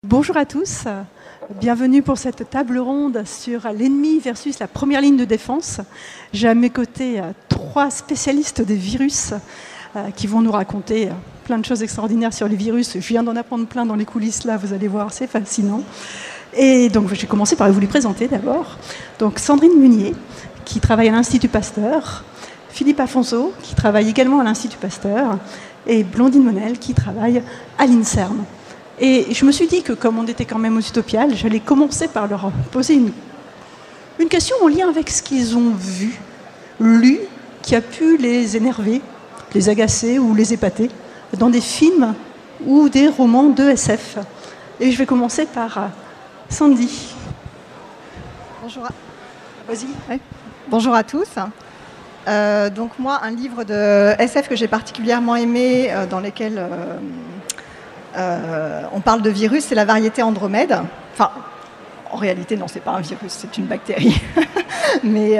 Bonjour à tous, bienvenue pour cette table ronde sur l'ennemi versus la première ligne de défense. J'ai à mes côtés trois spécialistes des virus qui vont nous raconter plein de choses extraordinaires sur les virus. Je viens d'en apprendre plein dans les coulisses là, vous allez voir, c'est fascinant. Et donc je vais commencer par vous les présenter d'abord. Donc Sandrine Munier, qui travaille à l'Institut Pasteur, Philippe Afonso, qui travaille également à l'Institut Pasteur, et Blandine Monel, qui travaille à l'INSERM. Et je me suis dit que comme on était quand même aux Utopiales, j'allais commencer par leur poser une question en lien avec ce qu'ils ont vu, lu, qui a pu les énerver, les agacer ou les épater dans des films ou des romans de SF. Et je vais commencer par Sandy. Bonjour. Vas-y. Ouais. Bonjour à tous. Donc moi, un livre de SF que j'ai particulièrement aimé, dans lequel on parle de virus, c'est La variété Andromède. Enfin, en réalité, non, c'est pas un virus, c'est une bactérie. Mais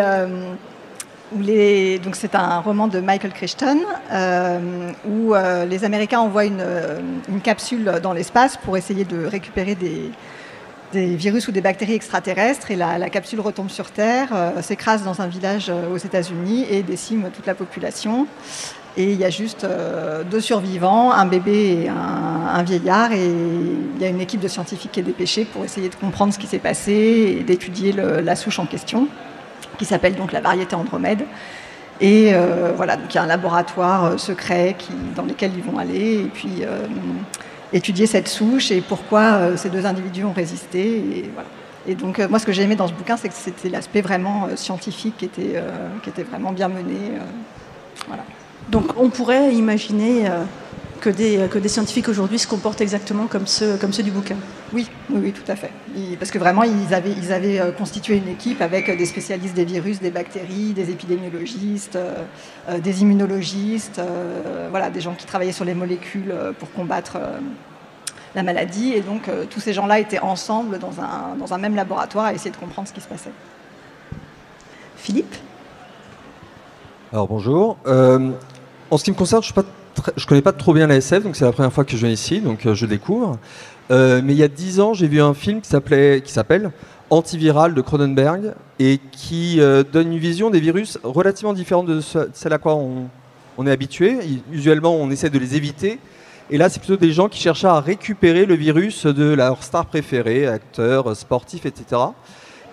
donc c'est un roman de Michael Crichton où les Américains envoient une capsule dans l'espace pour essayer de récupérer des virus ou des bactéries extraterrestres, et la capsule retombe sur Terre, s'écrase dans un village aux États-Unis et décime toute la population. Et il y a juste deux survivants, un bébé et un vieillard, et il y a une équipe de scientifiques qui est dépêchée pour essayer de comprendre ce qui s'est passé et d'étudier la souche en question, qui s'appelle donc la variété Andromède. Et voilà, donc il y a un laboratoire secret dans lequel ils vont aller, et puis étudier cette souche et pourquoi ces deux individus ont résisté. Et, voilà. Et donc moi, ce que j'ai aimé dans ce bouquin, c'est que c'était l'aspect vraiment scientifique qui était vraiment bien mené. Voilà. Donc on pourrait imaginer que des scientifiques aujourd'hui se comportent exactement comme ceux du bouquin. Oui, tout à fait. Parce que vraiment, ils avaient constitué une équipe avec des spécialistes des virus, des bactéries, des épidémiologistes, des immunologistes, voilà, des gens qui travaillaient sur les molécules pour combattre la maladie. Et donc tous ces gens-là étaient ensemble dans un même laboratoire à essayer de comprendre ce qui se passait. Philippe ? Alors bonjour. En ce qui me concerne, je ne connais pas trop bien la SF, donc c'est la première fois que je viens ici, donc je découvre. Mais il y a 10 ans, j'ai vu un film qui s'appelle Antiviral de Cronenberg, et qui donne une vision des virus relativement différente de celle à quoi on est habitué. Usuellement, on essaie de les éviter. Et là, c'est plutôt des gens qui cherchaient à récupérer le virus de leur star préférée, acteurs, sportifs, etc.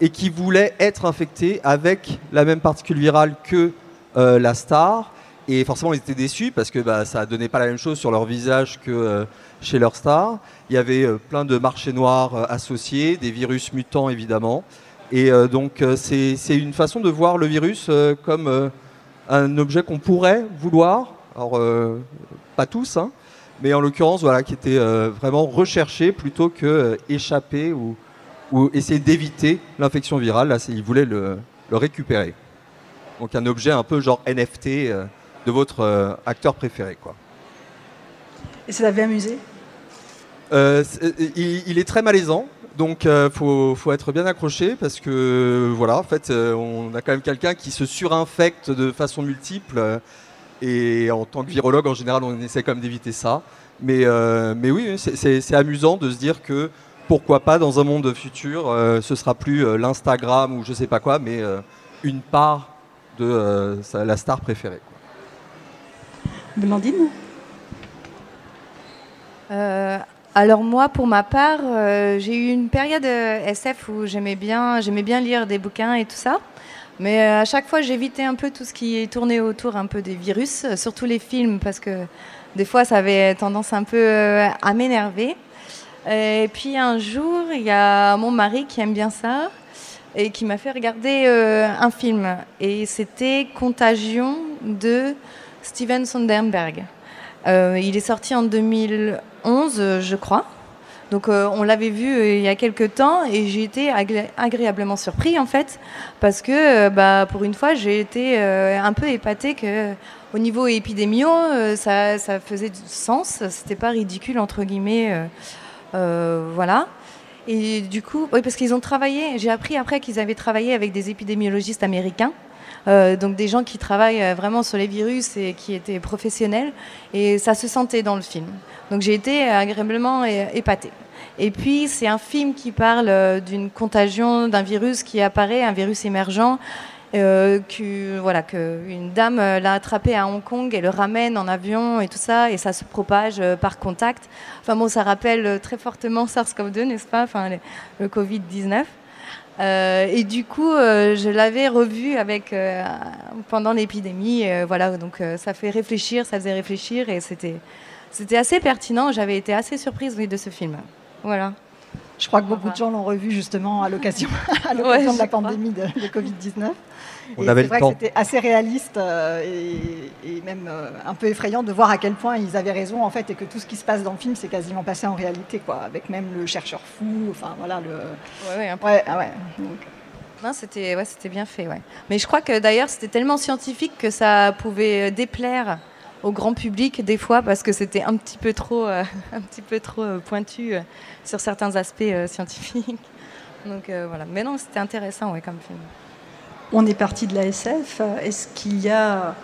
Et qui voulaient être infectés avec la même particule virale que la star. Et forcément, ils étaient déçus parce que ça ne donnait pas la même chose sur leur visage que chez leur star. Il y avait plein de marchés noirs associés, des virus mutants évidemment. Et donc, c'est une façon de voir le virus comme un objet qu'on pourrait vouloir. Alors, pas tous, hein, mais en l'occurrence, voilà, qui était vraiment recherché plutôt que échapper ou essayer d'éviter l'infection virale. Là, ils voulaient le récupérer. Donc, un objet un peu genre NFT. De votre acteur préféré, quoi. Et ça t'avait amusé ? Il est très malaisant, donc faut être bien accroché parce que voilà, en fait, on a quand même quelqu'un qui se surinfecte de façon multiple, et en tant que virologue, en général, on essaie quand même d'éviter ça. Mais oui, c'est amusant de se dire que pourquoi pas dans un monde futur, ce sera plus l'Instagram ou je sais pas quoi, mais une part de la star préférée, quoi. Blandine ? Alors moi, pour ma part, j'ai eu une période SF où j'aimais bien lire des bouquins et tout ça. Mais à chaque fois, j'évitais un peu tout ce qui est tourné autour un peu des virus, surtout les films, parce que des fois, ça avait tendance un peu à m'énerver. Et puis un jour, il y a mon mari qui aime bien ça et qui m'a fait regarder un film. Et c'était Contagion de Steven Soderbergh. Il est sorti en 2011, je crois. Donc on l'avait vu il y a quelques temps et j'ai été agréablement surpris en fait, parce que pour une fois j'ai été un peu épatée qu'au niveau épidémio ça faisait du sens, c'était pas ridicule entre guillemets, voilà. Et du coup, oui, parce qu'ils ont travaillé, j'ai appris après qu'ils avaient travaillé avec des épidémiologistes américains. Donc des gens qui travaillent vraiment sur les virus et qui étaient professionnels, et ça se sentait dans le film. Donc j'ai été agréablement épatée. Et puis, c'est un film qui parle d'une contagion, d'un virus qui apparaît, un virus émergent, qu'une dame l'a attrapé à Hong Kong et le ramène en avion et tout ça, et ça se propage par contact. Enfin bon, ça rappelle très fortement SARS-CoV-2, n'est-ce pas, enfin, le Covid-19. Et du coup, je l'avais revu pendant l'épidémie. Voilà, donc ça faisait réfléchir, et c'était assez pertinent. J'avais été assez surprise, oui, de ce film. Voilà. Je crois que beaucoup de gens l'ont revu justement à l'occasion de la pandémie de Covid-19. On avait c'est vrai que c'était assez réaliste et même un peu effrayant de voir à quel point ils avaient raison en fait, et que tout ce qui se passe dans le film c'est quasiment passé en réalité, quoi, avec même le chercheur fou, enfin voilà Non, c'était bien fait, ouais. Mais je crois que d'ailleurs c'était tellement scientifique que ça pouvait déplaire au grand public des fois, parce que c'était un petit peu trop pointu sur certains aspects scientifiques. Donc voilà. Mais non, c'était intéressant, ouais, comme film. On est parti de la SF. Est-ce qu'il y a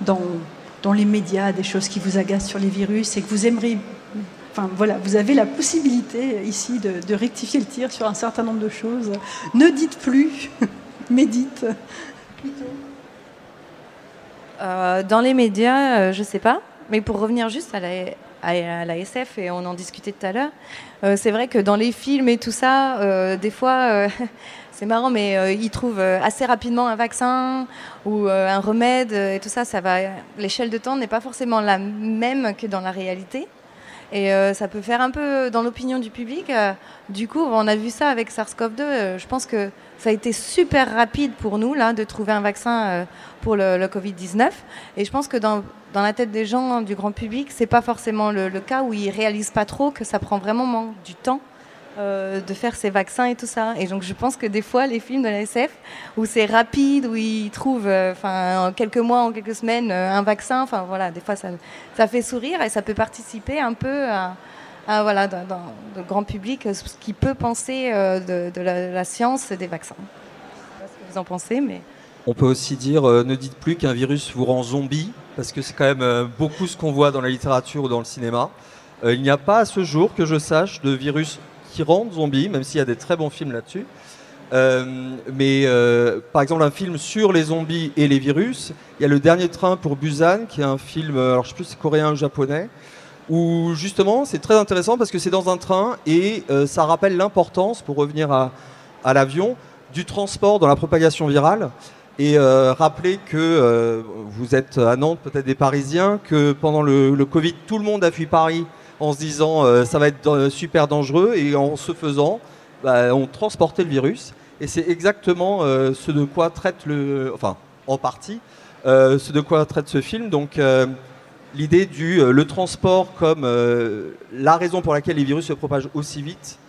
dans les médias des choses qui vous agacent sur les virus et que vous aimeriez... Enfin voilà, vous avez la possibilité ici de rectifier le tir sur un certain nombre de choses. Ne dites plus, mais dites. Dans les médias, je ne sais pas. Mais pour revenir juste à la SF, et on en discutait tout à l'heure, c'est vrai que dans les films et tout ça, des fois... c'est marrant, mais ils trouvent assez rapidement un vaccin ou un remède et tout ça. L'échelle de temps n'est pas forcément la même que dans la réalité. Et ça peut faire un peu dans l'opinion du public. Du coup, on a vu ça avec SARS-CoV-2. Je pense que ça a été super rapide pour nous là, de trouver un vaccin pour le Covid-19. Et je pense que dans la tête des gens, du grand public, c'est pas forcément le cas, où ils réalisent pas trop que ça prend vraiment du temps de faire ces vaccins et tout ça. Et donc je pense que des fois les films de la SF où c'est rapide, où ils trouvent en quelques mois, en quelques semaines un vaccin, enfin voilà, des fois ça fait sourire, et ça peut participer un peu à voilà, dans le grand public, ce qui peut penser de la science des vaccins. Je sais pas ce que vous en pensez, mais... On peut aussi dire ne dites plus qu'un virus vous rend zombie, parce que c'est quand même beaucoup ce qu'on voit dans la littérature ou dans le cinéma. Il n'y a pas à ce jour, que je sache, de virus qui rendent zombies, même s'il y a des très bons films là-dessus. Mais par exemple, un film sur les zombies et les virus, il y a Le Dernier Train pour Busan, qui est un film, alors je ne sais plus si c'est coréen ou japonais, où justement c'est très intéressant parce que c'est dans un train et ça rappelle l'importance, pour revenir à l'avion, du transport dans la propagation virale. Et rappeler que vous êtes à Nantes, peut-être des Parisiens, que pendant le Covid, tout le monde a fui Paris en se disant ça va être super dangereux, et en ce faisant, on transportait le virus. Et c'est exactement ce de quoi traite en partie, ce de quoi traite ce film. Donc l'idée le transport comme la raison pour laquelle les virus se propagent aussi vite,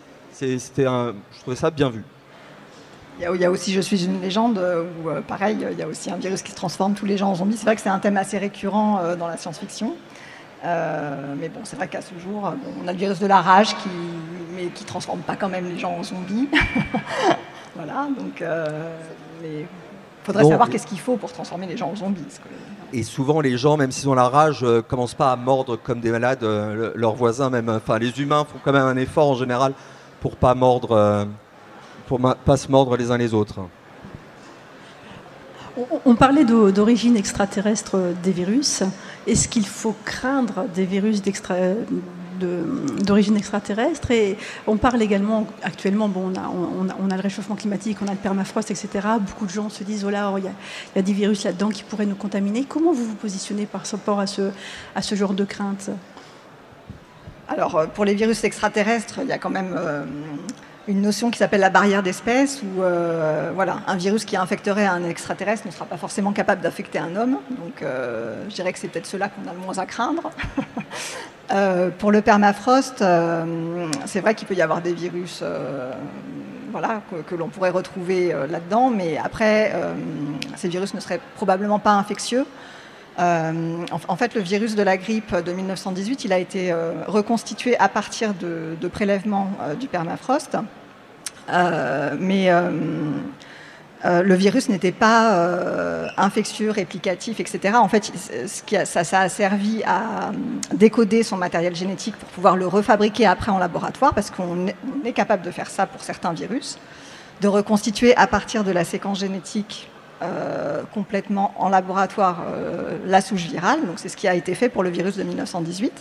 je trouvais ça bien vu. Il y a aussi Je suis une légende, où pareil, il y a aussi un virus qui transforme tous les gens en zombies. C'est vrai que c'est un thème assez récurrent dans la science-fiction. Mais bon, c'est vrai qu'à ce jour, on a le virus de la rage mais qui ne transforme pas quand même les gens en zombies. Voilà, donc il faudrait savoir qu'est-ce qu'il faut pour transformer les gens en zombies. Et souvent, les gens, même s'ils ont la rage, commencent pas à mordre comme des malades leurs voisins. Enfin, les humains font quand même un effort en général pour pas mordre, pas se mordre les uns les autres. On parlait d'origine extraterrestre des virus. Est-ce qu'il faut craindre des virus d'origine extraterrestre? Et on parle également, actuellement, on a le réchauffement climatique, on a le permafrost, etc. Beaucoup de gens se disent, oh là, il y a des virus là-dedans qui pourraient nous contaminer. Comment vous vous positionnez par rapport à ce genre de crainte? Alors, pour les virus extraterrestres, il y a quand même... une notion qui s'appelle la barrière d'espèce, où voilà, un virus qui infecterait un extraterrestre ne sera pas forcément capable d'affecter un homme. Donc je dirais que c'est peut-être ceux-là qu'on a le moins à craindre. Pour le permafrost, c'est vrai qu'il peut y avoir des virus que l'on pourrait retrouver là-dedans, mais après, ces virus ne seraient probablement pas infectieux. En fait, le virus de la grippe de 1918, il a été reconstitué à partir de prélèvements du permafrost. Mais le virus n'était pas infectieux, réplicatif, etc. En fait, ça a servi à décoder son matériel génétique pour pouvoir le refabriquer après en laboratoire, parce qu'on est capable de faire ça pour certains virus, de reconstituer à partir de la séquence génétique complètement en laboratoire la souche virale. Donc c'est ce qui a été fait pour le virus de 1918.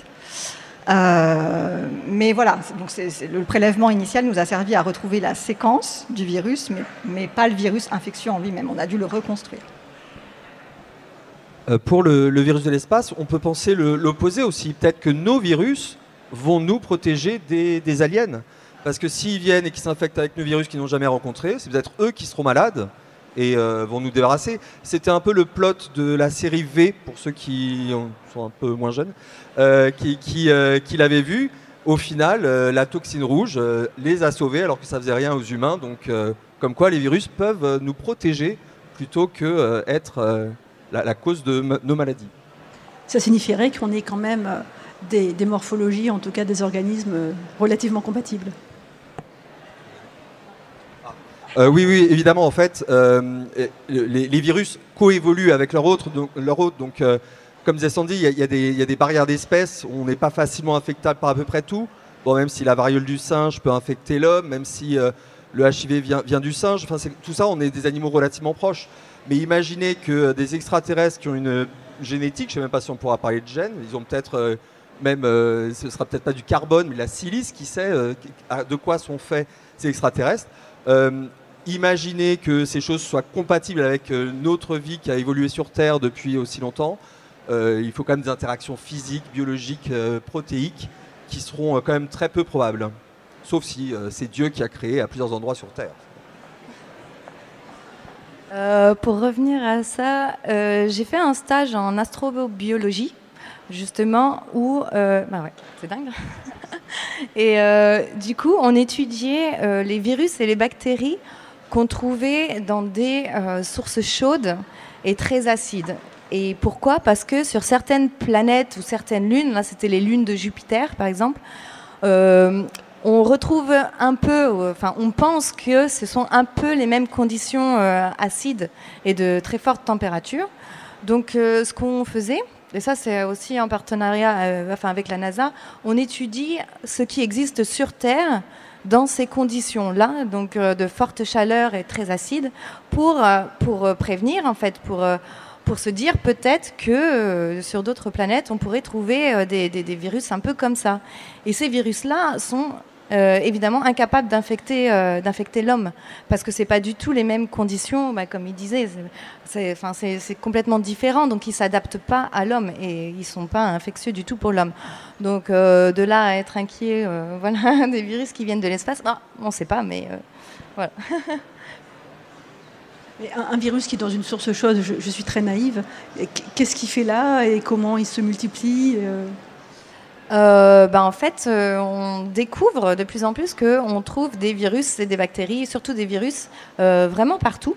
Mais voilà, donc le prélèvement initial nous a servi à retrouver la séquence du virus, mais pas le virus infectieux en lui-même. On a dû le reconstruire. Pour le virus de l'espace, on peut penser l'opposé aussi. Peut-être que nos virus vont nous protéger des aliens. Parce que s'ils viennent et qu'ils s'infectent avec nos virus qu'ils n'ont jamais rencontrés, c'est peut-être eux qui seront malades et vont nous débarrasser. C'était un peu le plot de la série V, pour ceux qui sont un peu moins jeunes, qui l'avaient vu. Au final, la toxine rouge les a sauvés alors que ça faisait rien aux humains. Donc, comme quoi les virus peuvent nous protéger plutôt que être la cause de nos maladies. Ça signifierait qu'on ait quand même des morphologies, en tout cas des organismes relativement compatibles. Oui, évidemment, en fait, les virus coévoluent avec leur hôte. Donc, comme disait Sandy, il y a des barrières d'espèces. On n'est pas facilement infectable par à peu près tout. Bon, même si la variole du singe peut infecter l'homme, même si le HIV vient du singe. Enfin, tout ça, on est des animaux relativement proches. Mais imaginez que des extraterrestres qui ont une génétique, je ne sais même pas si on pourra parler de gènes, ils ont peut-être ce sera peut-être pas du carbone, mais la silice, qui sait de quoi sont faits ces extraterrestres. Imaginez que ces choses soient compatibles avec notre vie qui a évolué sur Terre depuis aussi longtemps. Il faut quand même des interactions physiques, biologiques, protéiques qui seront quand même très peu probables. Sauf si c'est Dieu qui a créé à plusieurs endroits sur Terre. Pour revenir à ça, j'ai fait un stage en astrobiologie, justement, où... bah ouais, c'est dingue. Et du coup, on étudiait les virus et les bactéries qu'on trouvait dans des sources chaudes et très acides. Et pourquoi ? Parce que sur certaines planètes ou certaines lunes, là c'était les lunes de Jupiter par exemple, on retrouve un peu, enfin on pense que ce sont un peu les mêmes conditions acides et de très forte température. Donc ce qu'on faisait, et ça c'est aussi en partenariat avec la NASA, on étudie ce qui existe sur Terre dans ces conditions-là, donc de forte chaleur et très acide, pour prévenir en fait, pour se dire peut-être que sur d'autres planètes on pourrait trouver des virus un peu comme ça. Et ces virus-là sont évidemment incapables d'infecter l'homme, parce que c'est pas du tout les mêmes conditions, comme il disait, c'est complètement différent, donc ils s'adaptent pas à l'homme et ils sont pas infectieux du tout pour l'homme. Donc de là à être inquiet voilà, des virus qui viennent de l'espace, on ne sait pas, mais voilà. Un virus qui est dans une source chaude, je suis très naïve, qu'est-ce qu'il fait là et comment il se multiplie en fait, on découvre de plus en plus qu'on trouve des virus et des bactéries, surtout des virus, vraiment partout.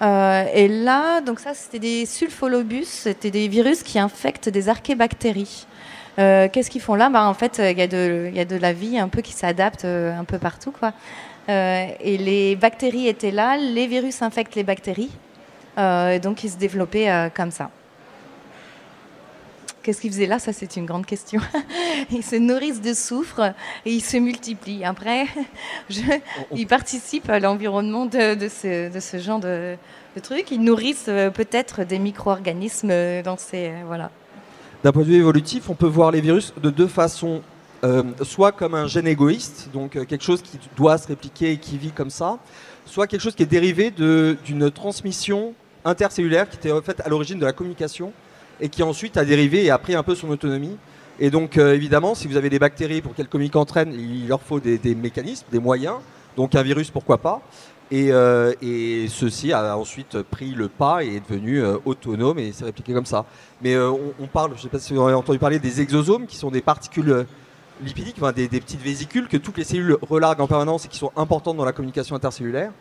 Et là, donc ça, c'était des sulfolobus, c'était des virus qui infectent des archébactéries. Qu'est-ce qu'ils font là ? En fait, il y a de la vie un peu qui s'adapte un peu partout, quoi. Et les bactéries étaient là, les virus infectent les bactéries, et donc ils se développaient comme ça. Qu'est-ce qu'ils faisaient là ? Ça, c'est une grande question. Ils se nourrissent de soufre et ils se multiplient. Après, ils participent à l'environnement de ce genre de trucs. Ils nourrissent peut-être des micro-organismes dans ces... voilà. D'un point de vue évolutif, on peut voir les virus de deux façons. Soit comme un gène égoïste, donc quelque chose qui doit se répliquer et qui vit comme ça, soit quelque chose qui est dérivé d'une transmission intercellulaire qui était en fait à l'origine de la communication et qui ensuite a dérivé et a pris un peu son autonomie. Et donc évidemment, si vous avez des bactéries pour qu'elles communiquent entre elles, il leur faut des mécanismes, des moyens, donc un virus pourquoi pas. Et ceci a ensuite pris le pas et est devenu autonome et s'est répliqué comme ça. Mais on parle, je ne sais pas si vous avez entendu parler des exosomes, qui sont des particules lipidiques, enfin des petites vésicules que toutes les cellules relarguent en permanence et qui sont importantes dans la communication intercellulaire.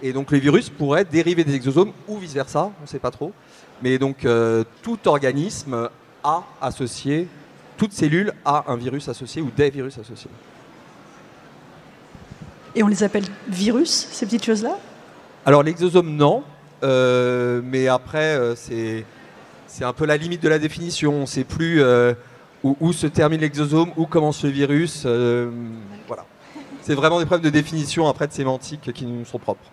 Et donc les virus pourraient dériver des exosomes ou vice-versa, on ne sait pas trop. Mais donc tout organisme a associé, toute cellule a un virus associé ou des virus associés. Et on les appelle virus, ces petites choses-là ? Alors l'exosome, non. Mais après, c'est un peu la limite de la définition. On ne sait plus où se termine l'exosome, où commence le virus. Voilà. C'est vraiment des problèmes de définition, après de sémantique, qui nous sont propres.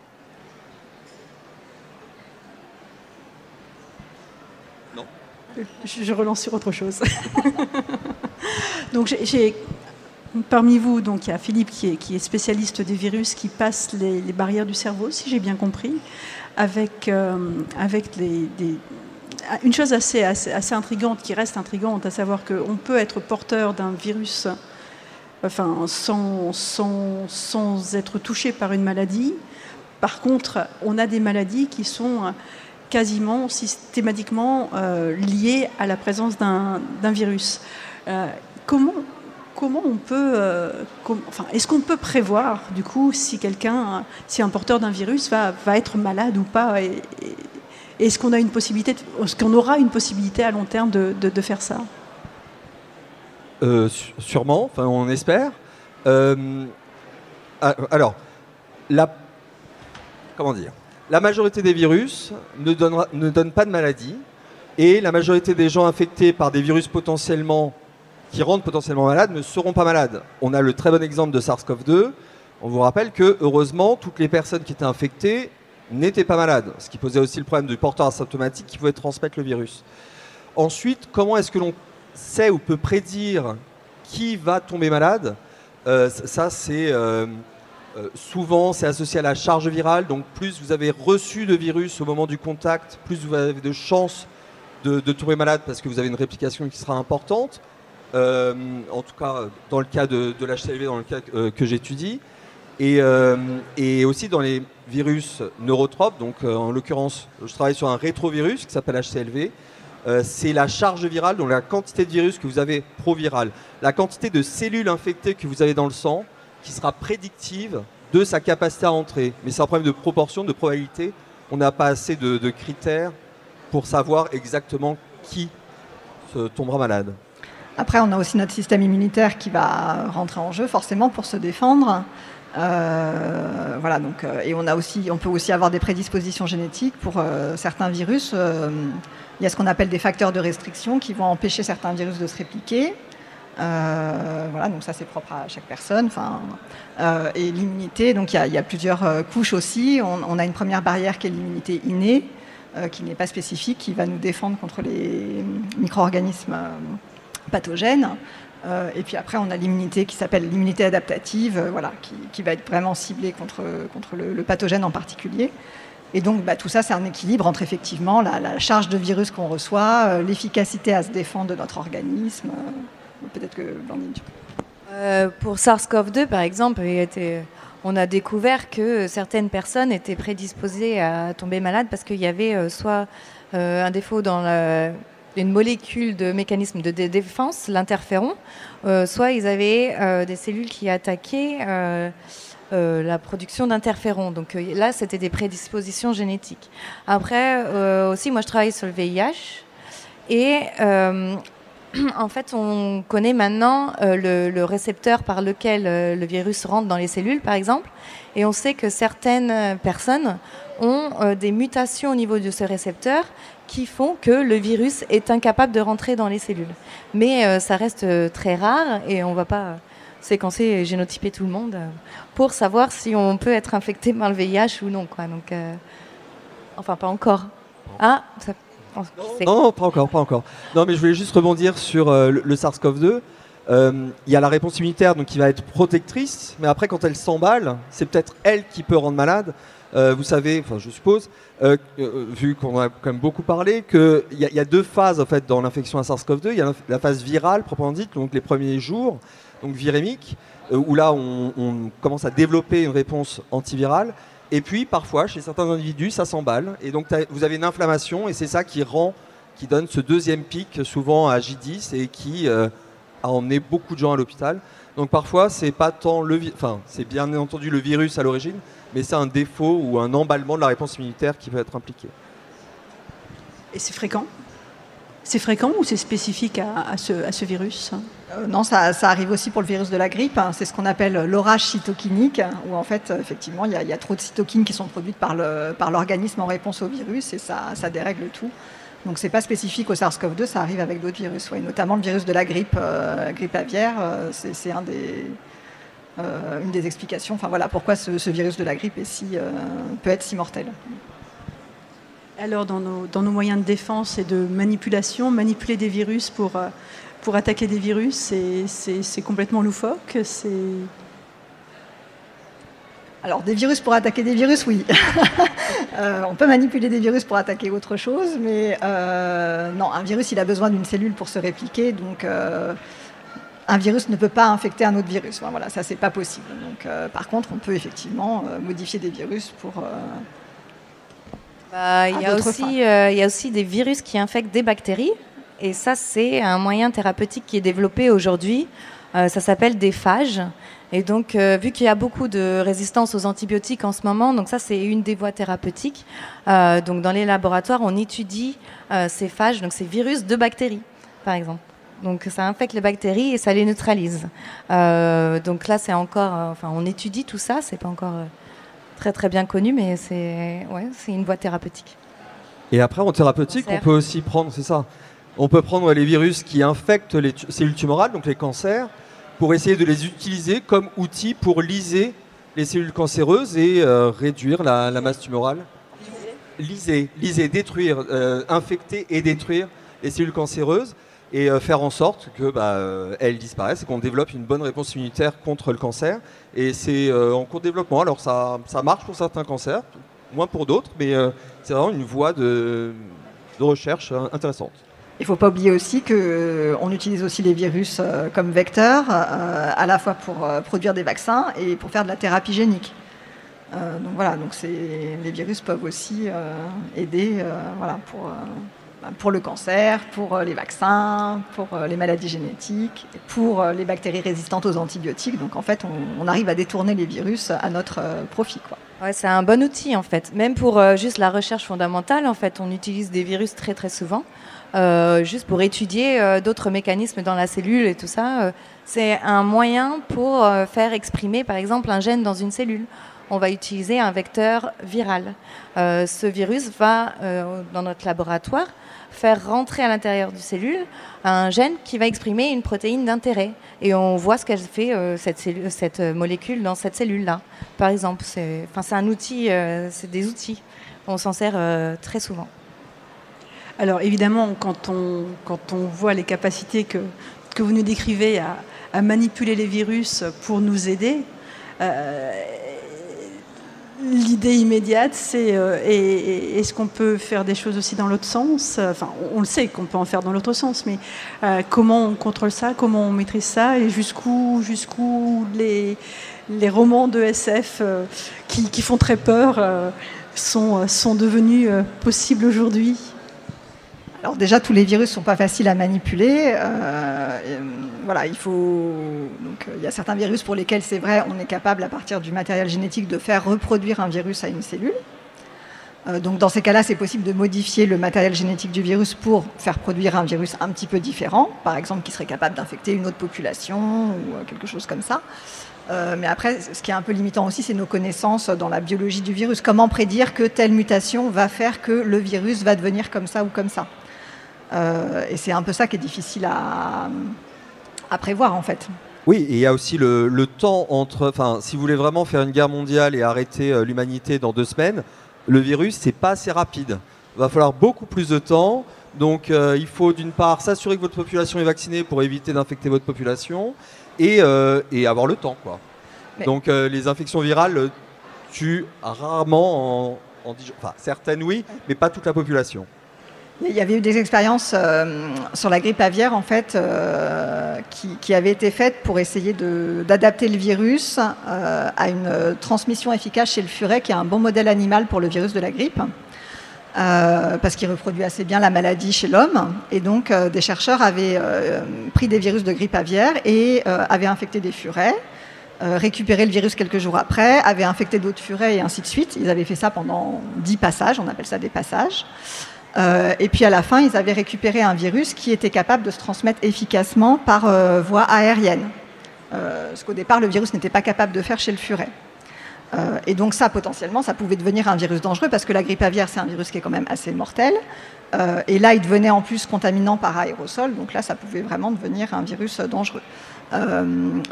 Non. Je relance sur autre chose. Donc parmi vous, donc, il y a Philippe qui est spécialiste des virus qui passent les barrières du cerveau, si j'ai bien compris, avec une chose assez intrigante, qui reste intrigante, à savoir qu'on peut être porteur d'un virus sans être touché par une maladie. Par contre, on a des maladies qui sont quasiment systématiquement liées à la présence d'un virus. Comment on peut, est-ce qu'on peut prévoir du coup si un porteur d'un virus va être malade ou pas, et est-ce qu'on aura une possibilité à long terme de faire ça? Sûrement, on espère. Alors, comment dire, la majorité des virus ne donnent pas de maladie, et la majorité des gens infectés par des virus qui rendent potentiellement malades ne seront pas malades. On a le très bon exemple de SARS-CoV-2. On vous rappelle que, heureusement, toutes les personnes qui étaient infectées n'étaient pas malades, ce qui posait aussi le problème du porteur asymptomatique qui pouvait transmettre le virus. Ensuite, comment est-ce que l'on sait ou peut prédire qui va tomber malade? Ça, souvent, c'est associé à la charge virale. Donc, plus vous avez reçu de virus au moment du contact, plus vous avez de chances de tomber malade parce que vous avez une réplication qui sera importante. En tout cas, dans le cas de l'HCLV, dans le cas que j'étudie. Et aussi dans les virus neurotropes. Donc, en l'occurrence, je travaille sur un rétrovirus qui s'appelle HCLV. C'est la charge virale, donc la quantité de virus que vous avez pro-viral, la quantité de cellules infectées que vous avez dans le sang, qui sera prédictive de sa capacité à entrer. Mais c'est un problème de proportion, de probabilité. On n'a pas assez de critères pour savoir exactement qui tombera malade. Après, on a aussi notre système immunitaire qui va rentrer en jeu, forcément, pour se défendre. Voilà, donc, et on peut aussi avoir des prédispositions génétiques pour certains virus. Il y a ce qu'on appelle des facteurs de restriction qui vont empêcher certains virus de se répliquer. Voilà, donc ça c'est propre à chaque personne. Et l'immunité, donc il y a plusieurs couches aussi. On a une première barrière qui est l'immunité innée, qui n'est pas spécifique, qui va nous défendre contre les micro-organismes pathogènes. Et puis après, on a l'immunité qui s'appelle l'immunité adaptative, voilà, qui va être vraiment ciblée contre le pathogène en particulier. Et donc, tout ça, c'est un équilibre entre effectivement la charge de virus qu'on reçoit, l'efficacité à se défendre de notre organisme. Peut-être que Blandine, pour SARS-CoV-2, par exemple, on a découvert que certaines personnes étaient prédisposées à tomber malades parce qu'il y avait soit un défaut dans une molécule de mécanisme de défense, l'interféron, soit ils avaient des cellules qui attaquaient la production d'interférons. Donc là, c'était des prédispositions génétiques. Après, aussi, moi, je travaille sur le VIH. Et en fait, on connaît maintenant le récepteur par lequel le virus rentre dans les cellules, par exemple. Et on sait que certaines personnes ont des mutations au niveau de ce récepteur qui font que le virus est incapable de rentrer dans les cellules. Mais ça reste très rare et on ne va pas séquencer et génotyper tout le monde pour savoir si on peut être infecté par le VIH ou non, quoi. Donc, enfin, pas encore. Ah, ça, non, pas encore. Non, mais je voulais juste rebondir sur le SARS-CoV-2. Il y a la réponse immunitaire donc, qui va être protectrice, mais après, quand elle s'emballe, c'est peut-être elle qui peut rendre malade. Vous savez, enfin, je suppose, vu qu'on a quand même beaucoup parlé, qu'il y a deux phases en fait, dans l'infection à SARS-CoV-2. Il y a la phase virale, proprement dite, donc les premiers jours, donc virémique, où là, on commence à développer une réponse antivirale. Et puis, parfois, chez certains individus, ça s'emballe. Et donc, vous avez une inflammation, et c'est ça qui donne ce deuxième pic, souvent à J10, et qui a emmené beaucoup de gens à l'hôpital. Donc, parfois, c'est pas tant c'est bien entendu le virus à l'origine, mais c'est un défaut ou un emballement de la réponse immunitaire qui peut être impliqué. Et c'est fréquent? C'est fréquent ou c'est spécifique à ce virus? Non, ça arrive aussi pour le virus de la grippe. C'est ce qu'on appelle l'orage cytokinique, où en fait, effectivement, il y a trop de cytokines qui sont produites par l'organisme en réponse au virus et ça dérègle tout. Donc c'est pas spécifique au SARS-CoV-2, ça arrive avec d'autres virus, ouais, notamment le virus de la grippe aviaire. C'est une des explications. Enfin voilà pourquoi ce virus de la grippe peut être si mortel. Alors dans nos moyens de défense et de manipulation, manipuler des virus pour attaquer des virus, c'est complètement loufoque. Alors, des virus pour attaquer des virus, oui. On peut manipuler des virus pour attaquer autre chose, mais non, un virus, il a besoin d'une cellule pour se répliquer, donc un virus ne peut pas infecter un autre virus. Enfin, voilà, ça, c'est pas possible. Donc, par contre, on peut effectivement modifier des virus pour... il y a aussi des virus qui infectent des bactéries, et ça, c'est un moyen thérapeutique qui est développé aujourd'hui. Ça s'appelle des phages. Et donc, vu qu'il y a beaucoup de résistance aux antibiotiques en ce moment, donc ça, c'est une des voies thérapeutiques. Donc, dans les laboratoires, on étudie ces phages, donc ces virus de bactéries, par exemple. Donc, ça infecte les bactéries et ça les neutralise. Donc là, c'est encore... on étudie tout ça, c'est pas encore très, très bien connu, mais c'est une voie thérapeutique. Et après, en thérapeutique, on peut aussi prendre, c'est ça, on peut prendre les virus qui infectent les cellules tumorales, donc les cancers, pour essayer de les utiliser comme outil pour lyser les cellules cancéreuses et réduire la masse tumorale. Lyser, détruire, infecter et détruire les cellules cancéreuses et faire en sorte que elles disparaissent et qu'on développe une bonne réponse immunitaire contre le cancer. Et c'est en cours de développement. Alors ça marche pour certains cancers, moins pour d'autres, mais c'est vraiment une voie de recherche intéressante. Il ne faut pas oublier aussi qu'on utilise aussi les virus comme vecteurs, à la fois pour produire des vaccins et pour faire de la thérapie génique. Donc voilà, les virus peuvent aussi aider pour le cancer, pour les vaccins, pour les maladies génétiques, pour les bactéries résistantes aux antibiotiques. Donc en fait, on arrive à détourner les virus à notre profit, quoi. Ouais, c'est un bon outil en fait. Même pour juste la recherche fondamentale, en fait, on utilise des virus très très souvent. Juste pour étudier d'autres mécanismes dans la cellule et tout ça. C'est un moyen pour faire exprimer, par exemple, un gène dans une cellule. On va utiliser un vecteur viral. Ce virus va, dans notre laboratoire, faire rentrer à l'intérieur du cellule un gène qui va exprimer une protéine d'intérêt. Et on voit ce qu'elle fait, cette molécule, dans cette cellule-là. Par exemple, c'est un outil, c'est des outils. On s'en sert très souvent. Alors évidemment, quand on voit les capacités que vous nous décrivez à manipuler les virus pour nous aider, l'idée immédiate, c'est est-ce qu'on peut faire des choses aussi dans l'autre sens? Enfin, on le sait qu'on peut en faire dans l'autre sens, mais comment on contrôle ça? Comment on maîtrise ça? Et jusqu'où les romans de SF qui font très peur sont devenus possibles aujourd'hui? Alors déjà, tous les virus ne sont pas faciles à manipuler. Voilà, il y a certains virus pour lesquels, c'est vrai, on est capable, à partir du matériel génétique, de faire reproduire un virus à une cellule. Donc dans ces cas-là, c'est possible de modifier le matériel génétique du virus pour faire produire un virus un petit peu différent, par exemple, qui serait capable d'infecter une autre population ou quelque chose comme ça. Mais après, ce qui est un peu limitant aussi, c'est nos connaissances dans la biologie du virus. Comment prédire que telle mutation va faire que le virus va devenir comme ça ou comme ça? Et c'est un peu ça qui est difficile à prévoir, en fait. Oui, et il y a aussi le temps entre... Enfin, si vous voulez vraiment faire une guerre mondiale et arrêter l'humanité dans 2 semaines, le virus, c'est pas assez rapide. Il va falloir beaucoup plus de temps. Donc, il faut d'une part s'assurer que votre population est vaccinée pour éviter d'infecter votre population et avoir le temps, quoi. Mais... Donc, les infections virales tuent rarement en 10 jours. Enfin, certaines, oui, mais pas toute la population. Il y avait eu des expériences sur la grippe aviaire, en fait, qui avaient été faites pour essayer d'adapter le virus à une transmission efficace chez le furet, qui est un bon modèle animal pour le virus de la grippe, parce qu'il reproduit assez bien la maladie chez l'homme. Et donc, des chercheurs avaient pris des virus de grippe aviaire et avaient infecté des furets, récupéré le virus quelques jours après, avaient infecté d'autres furets et ainsi de suite. Ils avaient fait ça pendant 10 passages, on appelle ça des passages. Et puis à la fin, ils avaient récupéré un virus qui était capable de se transmettre efficacement par voie aérienne. Ce qu'au départ, le virus n'était pas capable de faire chez le furet. Et donc ça, potentiellement, ça pouvait devenir un virus dangereux parce que la grippe aviaire, c'est un virus qui est quand même assez mortel. Et là, il devenait en plus contaminant par aérosol. Donc là, ça pouvait vraiment devenir un virus dangereux.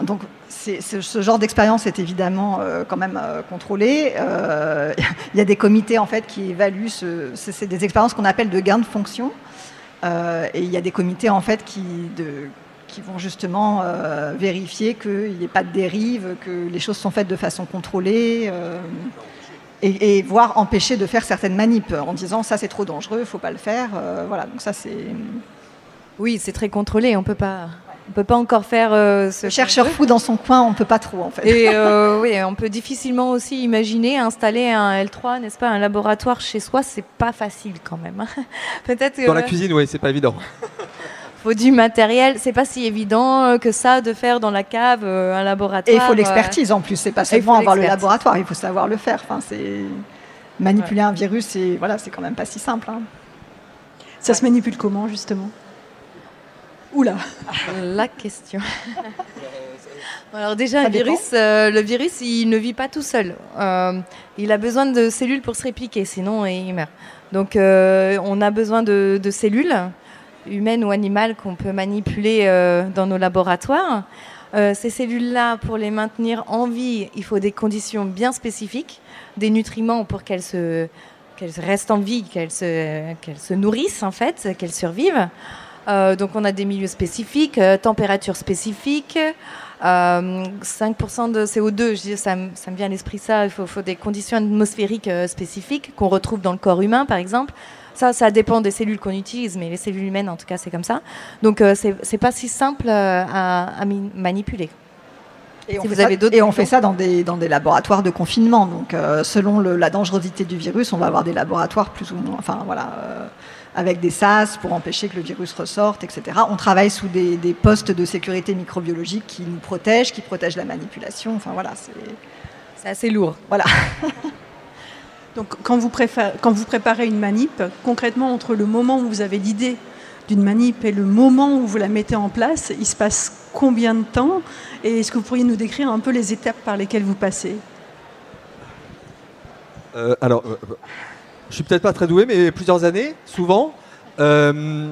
Donc ce genre d'expérience est évidemment quand même contrôlé. Il y a des comités en fait qui évaluent. C'est des expériences qu'on appelle de gain de fonction. Et il y a des comités en fait qui vont justement vérifier qu'il n'y ait pas de dérive, que les choses sont faites de façon contrôlée, et voire empêcher de faire certaines manips en disant ça c'est trop dangereux, il ne faut pas le faire. Voilà, donc ça c'est... Oui, c'est très contrôlé, on peut pas encore faire ce chercheur fou dans son coin, on ne peut pas trop en fait. Et oui, on peut difficilement aussi imaginer installer un L3, n'est-ce pas, un laboratoire chez soi, c'est pas facile quand même. Peut-être dans la cuisine, oui, c'est pas évident. Faut du matériel, c'est pas si évident que ça de faire dans la cave un laboratoire. Et il faut l'expertise en plus, c'est pas seulement avoir le laboratoire, il faut savoir le faire. Enfin, c'est manipuler un virus, et voilà, c'est quand même pas si simple. Hein. Ça se manipule comment justement? Oula. La question. Alors déjà, le virus, il ne vit pas tout seul. Il a besoin de cellules pour se répliquer, sinon il meurt. Donc on a besoin de cellules humaines ou animales qu'on peut manipuler dans nos laboratoires. Ces cellules-là, pour les maintenir en vie, il faut des conditions bien spécifiques, des nutriments pour qu'elles restent en vie, qu'elles se nourrissent en fait, qu'elles survivent. Donc on a des milieux spécifiques, température spécifique, 5% de CO2, je dis, ça me vient à l'esprit ça, il faut des conditions atmosphériques spécifiques qu'on retrouve dans le corps humain par exemple. Ça dépend des cellules qu'on utilise, mais les cellules humaines en tout cas c'est comme ça. Donc c'est pas si simple à manipuler. Et on fait ça dans des laboratoires de confinement. Donc selon la dangerosité du virus, on va avoir des laboratoires plus ou moins, avec des sas pour empêcher que le virus ressorte, etc. On travaille sous des postes de sécurité microbiologique qui nous protègent, qui protègent la manipulation. Enfin voilà, c'est assez lourd. Voilà. Donc quand vous préparez une manip, concrètement entre le moment où vous avez l'idée d'une manip et le moment où vous la mettez en place, il se passe combien de temps? Et est-ce que vous pourriez nous décrire un peu les étapes par lesquelles vous passez? Je suis peut-être pas très doué, mais plusieurs années, souvent. En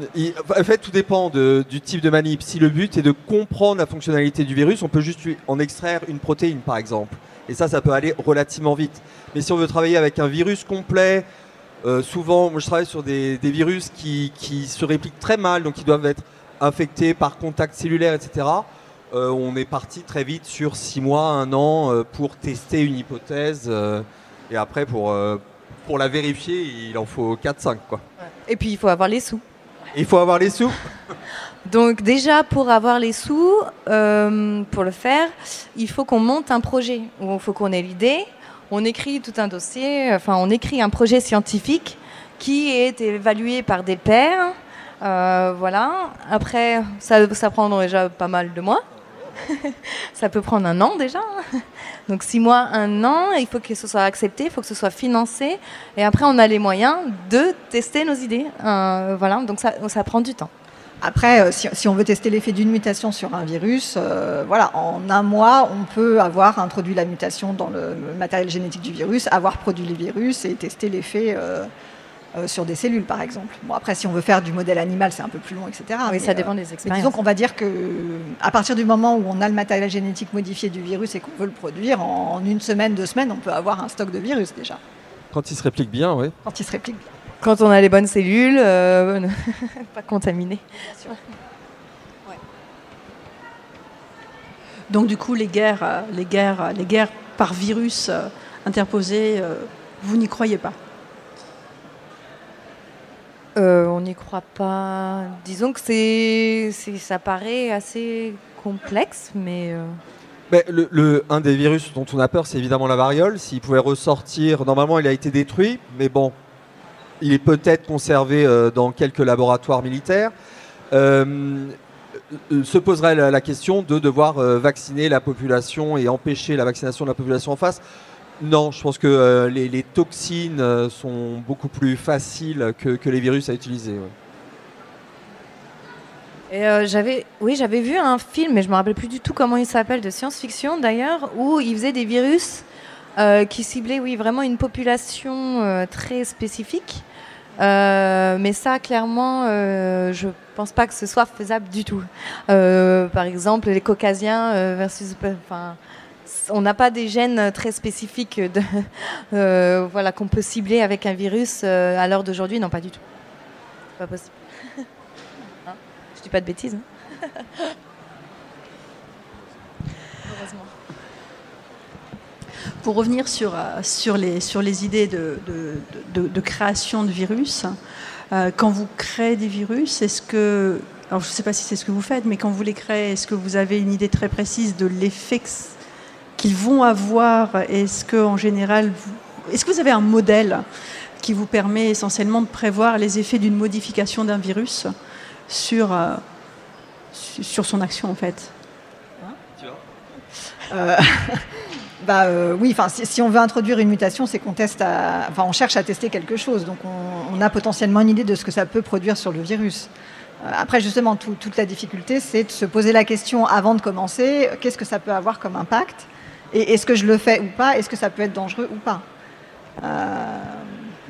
fait, tout dépend du type de manip. Si le but est de comprendre la fonctionnalité du virus, on peut juste en extraire une protéine, par exemple. Et ça peut aller relativement vite. Mais si on veut travailler avec un virus complet, souvent, moi je travaille sur des virus qui se répliquent très mal, donc qui doivent être infectés par contact cellulaire, etc. On est parti très vite sur 6 mois, 1 an pour tester une hypothèse. Et après, pour la vérifier, il en faut 4-5, quoi. Et puis, il faut avoir les sous. Il faut avoir les sous. Donc déjà, pour avoir les sous, pour le faire, il faut qu'on monte un projet. Il faut qu'on ait l'idée. On écrit tout un dossier, on écrit un projet scientifique qui est évalué par des pairs. Voilà. Après, ça prend déjà pas mal de mois. Ça peut prendre 1 an déjà. Donc 6 mois, 1 an, il faut que ce soit accepté, il faut que ce soit financé. Et après, on a les moyens de tester nos idées. Voilà, donc ça prend du temps. Après, si on veut tester l'effet d'une mutation sur un virus, en 1 mois, on peut avoir introduit la mutation dans le matériel génétique du virus, avoir produit le virus et tester l'effet sur des cellules, par exemple. Bon, après, si on veut faire du modèle animal, c'est un peu plus long, etc. Oui, ça dépend des expériences. Disons qu'on va dire qu'à partir du moment où on a le matériel génétique modifié du virus et qu'on veut le produire, en 1 semaine, 2 semaines, on peut avoir un stock de virus déjà. Quand il se réplique bien, oui. Quand il se réplique bien. Quand on a les bonnes cellules, pas contaminées. Ouais. Donc du coup, les guerres par virus interposées, vous n'y croyez pas? On n'y croit pas. Disons que ça paraît assez complexe, mais... Mais un des virus dont on a peur, c'est évidemment la variole. S'il pouvait ressortir, normalement, il a été détruit, mais bon, il est peut-être conservé dans quelques laboratoires militaires. Se poserait la question de devoir vacciner la population et empêcher la vaccination de la population en face. Non, je pense que les toxines sont beaucoup plus faciles que les virus à utiliser. Ouais. Et j'avais vu un film, mais je me rappelle plus du tout comment il s'appelle, de science-fiction d'ailleurs, où il faisait des virus qui ciblaient, oui, vraiment une population très spécifique. Mais ça, clairement, je pense pas que ce soit faisable du tout. Par exemple, les caucasiens versus, enfin, on n'a pas des gènes très spécifiques voilà, qu'on peut cibler avec un virus à l'heure d'aujourd'hui. Non, pas du tout. C'est pas possible. Hein, je dis pas de bêtises. Hein. Heureusement. Pour revenir sur les idées de création de virus, quand vous créez des virus, est-ce que, alors je ne sais pas si c'est ce que vous faites, mais quand vous les créez, est-ce que vous avez une idée très précise de l'effet qu'ils vont avoir? Est-ce que, en général, est-ce que vous avez un modèle qui vous permet essentiellement de prévoir les effets d'une modification d'un virus sur son action, en fait? Oui, si on veut introduire une mutation, c'est qu'on on cherche à tester quelque chose. Donc on a potentiellement une idée de ce que ça peut produire sur le virus. Après, justement, toute la difficulté, c'est de se poser la question avant de commencer, qu'est-ce que ça peut avoir comme impact? Et est-ce que je le fais ou pas? Est-ce que ça peut être dangereux ou pas?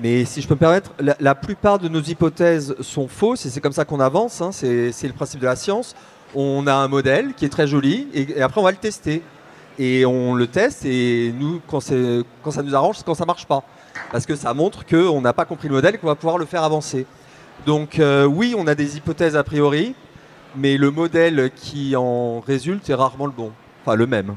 Mais si je peux me permettre, la plupart de nos hypothèses sont fausses et c'est comme ça qu'on avance. Hein, c'est le principe de la science. On a un modèle qui est très joli et après on va le tester. Et on le teste et nous, quand ça nous arrange, c'est quand ça marche pas. Parce que ça montre qu'on n'a pas compris le modèle et qu'on va pouvoir le faire avancer. Donc oui, on a des hypothèses a priori, mais le modèle qui en résulte est rarement le bon. Enfin, le même.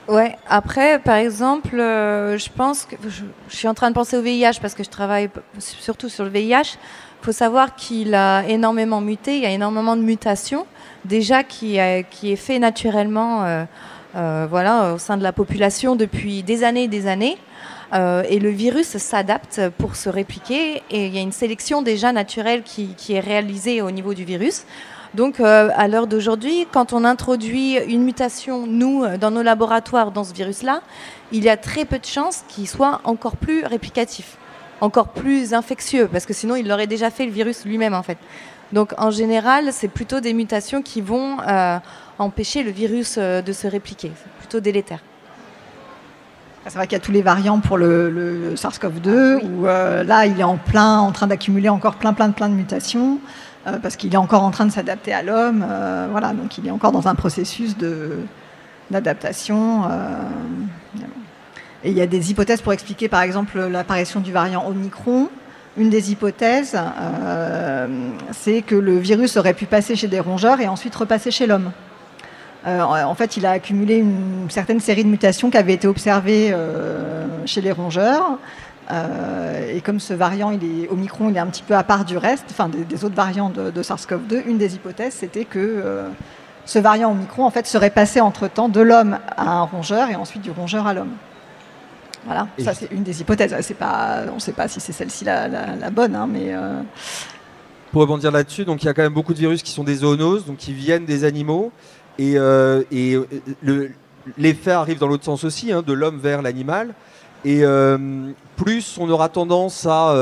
Ouais, après, par exemple, je pense que je suis en train de penser au VIH parce que je travaille surtout sur le VIH. Il faut savoir qu'il a énormément muté, il y a énormément de mutations déjà qui est fait naturellement voilà, au sein de la population depuis des années et des années. Et le virus s'adapte pour se répliquer et il y a une sélection déjà naturelle qui est réalisée au niveau du virus. Donc, à l'heure d'aujourd'hui, quand on introduit une mutation, nous, dans nos laboratoires, dans ce virus-là, il y a très peu de chances qu'il soit encore plus réplicatif, encore plus infectieux, parce que sinon, il l'aurait déjà fait, le virus lui-même, en fait. Donc, en général, c'est plutôt des mutations qui vont empêcher le virus de se répliquer. C'est plutôt délétère. C'est vrai qu'il y a tous les variants pour le SARS-CoV-2, où là, il est en train d'accumuler encore plein de mutations. Parce qu'il est encore en train de s'adapter à l'homme, voilà, donc il est encore dans un processus d'adaptation. Et il y a des hypothèses pour expliquer, par exemple, l'apparition du variant Omicron. Une des hypothèses, c'est que le virus aurait pu passer chez des rongeurs et ensuite repasser chez l'homme. En fait, il a accumulé une certaine série de mutations qui avaient été observées chez les rongeurs. Et comme ce variant, Omicron, il est un petit peu à part du reste, enfin des autres variants de SARS-CoV-2, une des hypothèses, c'était que ce variant Omicron, en fait, serait passé entre-temps de l'homme à un rongeur et ensuite du rongeur à l'homme. Voilà, et ça c'est une des hypothèses. On ne sait pas si c'est celle-ci la bonne, hein, mais... Pour rebondir là-dessus, donc il y a quand même beaucoup de virus qui sont des zoonoses, donc qui viennent des animaux, et l'effet arrive dans l'autre sens aussi, hein, de l'homme vers l'animal. Et plus on aura tendance à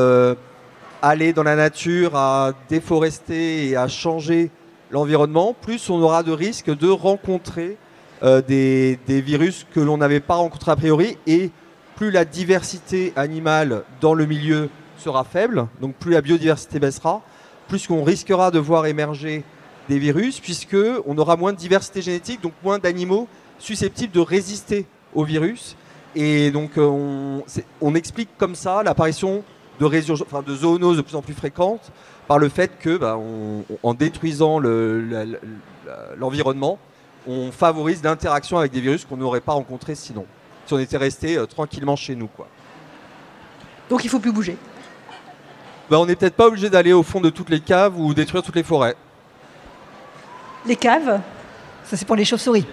aller dans la nature, à déforester et à changer l'environnement, plus on aura de risques de rencontrer des virus que l'on n'avait pas rencontrés a priori, et plus la diversité animale dans le milieu sera faible, donc plus la biodiversité baissera, plus on risquera de voir émerger des virus, puisqu'on aura moins de diversité génétique, donc moins d'animaux susceptibles de résister aux virus. Et donc, on explique comme ça l'apparition de zoonoses de plus en plus fréquentes par le fait que, en détruisant l'environnement, on favorise l'interaction avec des virus qu'on n'aurait pas rencontrés sinon, si on était resté tranquillement chez nous, quoi. Donc, il ne faut plus bouger. On n'est peut-être pas obligé d'aller au fond de toutes les caves ou détruire toutes les forêts. Les caves? Ça, c'est pour les chauves-souris.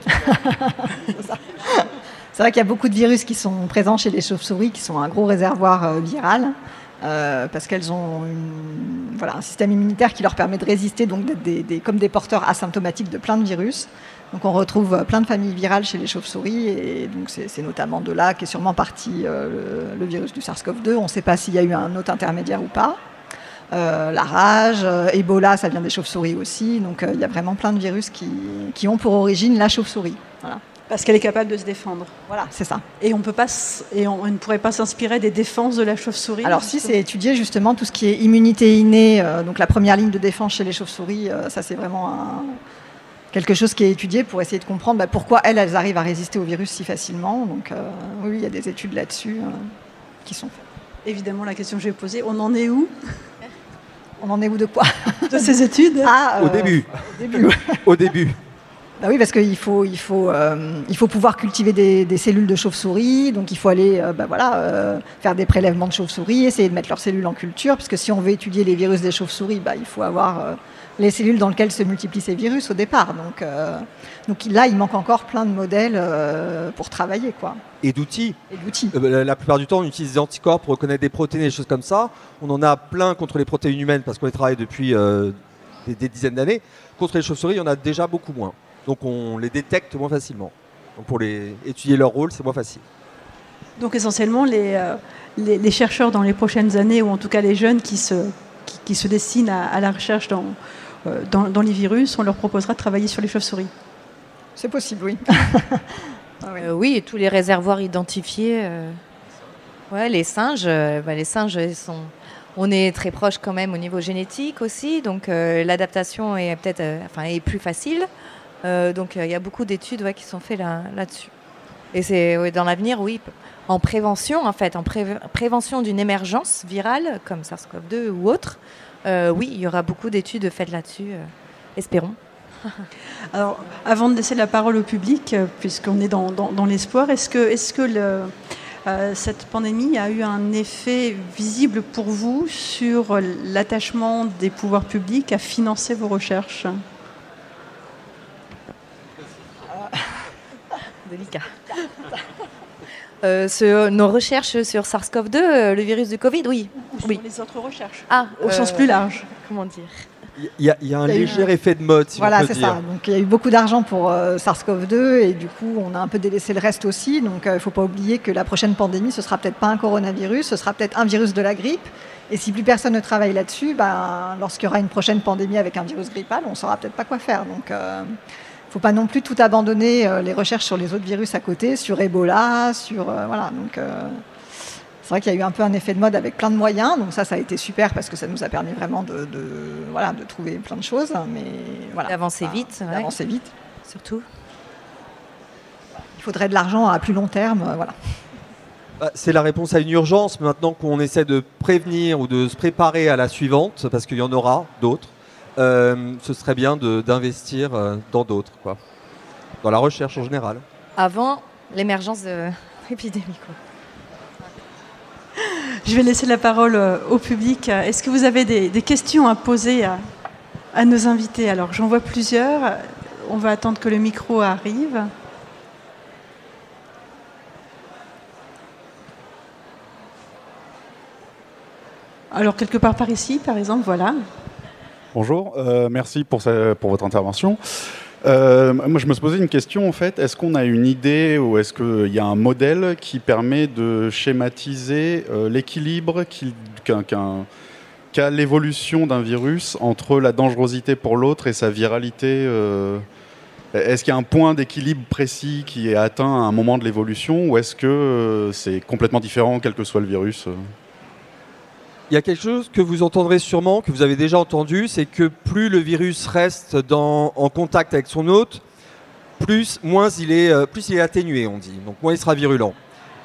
C'est vrai qu'il y a beaucoup de virus qui sont présents chez les chauves-souris, qui sont un gros réservoir viral, parce qu'elles ont un système immunitaire qui leur permet de résister, donc d'être comme des porteurs asymptomatiques de plein de virus. Donc on retrouve plein de familles virales chez les chauves-souris, et donc c'est notamment de là qu'est sûrement parti le virus du SARS-CoV-2. On ne sait pas s'il y a eu un autre intermédiaire ou pas. La rage, Ebola, ça vient des chauves-souris aussi. Donc il y a vraiment plein de virus qui ont pour origine la chauve-souris. Voilà. Parce qu'elle est capable de se défendre. Voilà, c'est ça. Et on ne pourrait pas s'inspirer des défenses de la chauve-souris. Alors si, c'est étudié justement tout ce qui est immunité innée, donc la première ligne de défense chez les chauves-souris, ça c'est vraiment quelque chose qui est étudié pour essayer de comprendre pourquoi elles arrivent à résister au virus si facilement. Donc oui, il y a des études là-dessus qui sont faites. Évidemment, la question que je vais poser, on en est où? On en est où de quoi? De ces études? Au début. Au début. Bah oui, parce qu'il faut pouvoir cultiver des cellules de chauve-souris, donc il faut aller faire des prélèvements de chauve-souris, essayer de mettre leurs cellules en culture, parce que si on veut étudier les virus des chauves-souris, il faut avoir les cellules dans lesquelles se multiplient ces virus au départ. Donc là, il manque encore plein de modèles pour travailler, quoi. Et d'outils. Et la plupart du temps, on utilise des anticorps pour reconnaître des protéines et des choses comme ça. On en a plein contre les protéines humaines, parce qu'on les travaille depuis des dizaines d'années. Contre les chauves-souris, il y en a déjà beaucoup moins. Donc on les détecte moins facilement. Donc pour étudier leur rôle, c'est moins facile. Donc essentiellement, les chercheurs dans les prochaines années, ou en tout cas les jeunes qui se destinent à la recherche dans les virus, on leur proposera de travailler sur les chauves-souris. C'est possible, oui. Oui, et tous les réservoirs identifiés. Les singes, on est très proche quand même au niveau génétique aussi, donc l'adaptation est peut-être est plus facile. Donc il y a beaucoup d'études qui sont faites là-dessus. Et c'est dans l'avenir, oui, en prévention, prévention d'une émergence virale comme SARS-CoV-2 ou autre, oui, il y aura beaucoup d'études faites là-dessus, espérons. Alors, avant de laisser la parole au public, puisqu'on est dans l'espoir, est-ce que cette pandémie a eu un effet visible pour vous sur l'attachement des pouvoirs publics à financer vos recherches ? Délicat. Nos recherches sur SARS-CoV-2, le virus du Covid, oui. Ou sur les autres recherches, au sens plus large. Comment dire ? Il y a un léger effet de mode, si on peut dire. Voilà, c'est ça. Donc il y a eu beaucoup d'argent pour SARS-CoV-2 et du coup, on a un peu délaissé le reste aussi. Donc il ne faut pas oublier que la prochaine pandémie, ce ne sera peut-être pas un coronavirus, ce sera peut-être un virus de la grippe. Et si plus personne ne travaille là-dessus, lorsqu'il y aura une prochaine pandémie avec un virus grippal, on ne saura peut-être pas quoi faire. Donc il ne faut pas non plus tout abandonner les recherches sur les autres virus à côté, sur Ebola, voilà. Donc c'est vrai qu'il y a eu un peu un effet de mode avec plein de moyens. Donc ça a été super parce que ça nous a permis vraiment de trouver plein de choses. Mais voilà. D'avancer vite. D'avancer vite. Surtout. Il faudrait de l'argent à plus long terme. Voilà. C'est la réponse à une urgence. Maintenant qu'on essaie de prévenir ou de se préparer à la suivante, parce qu'il y en aura d'autres, ce serait bien d'investir dans d'autres, dans la recherche en général. Avant l'émergence de l'épidémie. Je vais laisser la parole au public. Est-ce que vous avez des questions à poser à nos invités? Alors j'en vois plusieurs. On va attendre que le micro arrive. Alors quelque part par ici, par exemple, voilà. Bonjour, merci pour votre intervention. Moi, je me suis posé une question, en fait. Est-ce qu'on a une idée ou est-ce qu'il y a un modèle qui permet de schématiser l'équilibre qu'a l'évolution d'un virus entre la dangerosité pour l'autre et sa viralité Est-ce qu'il y a un point d'équilibre précis qui est atteint à un moment de l'évolution ou est-ce que c'est complètement différent, quel que soit le virus Il y a quelque chose que vous entendrez sûrement, que vous avez déjà entendu, c'est que plus le virus reste en contact avec son hôte, plus il est atténué, on dit. Donc moins il sera virulent.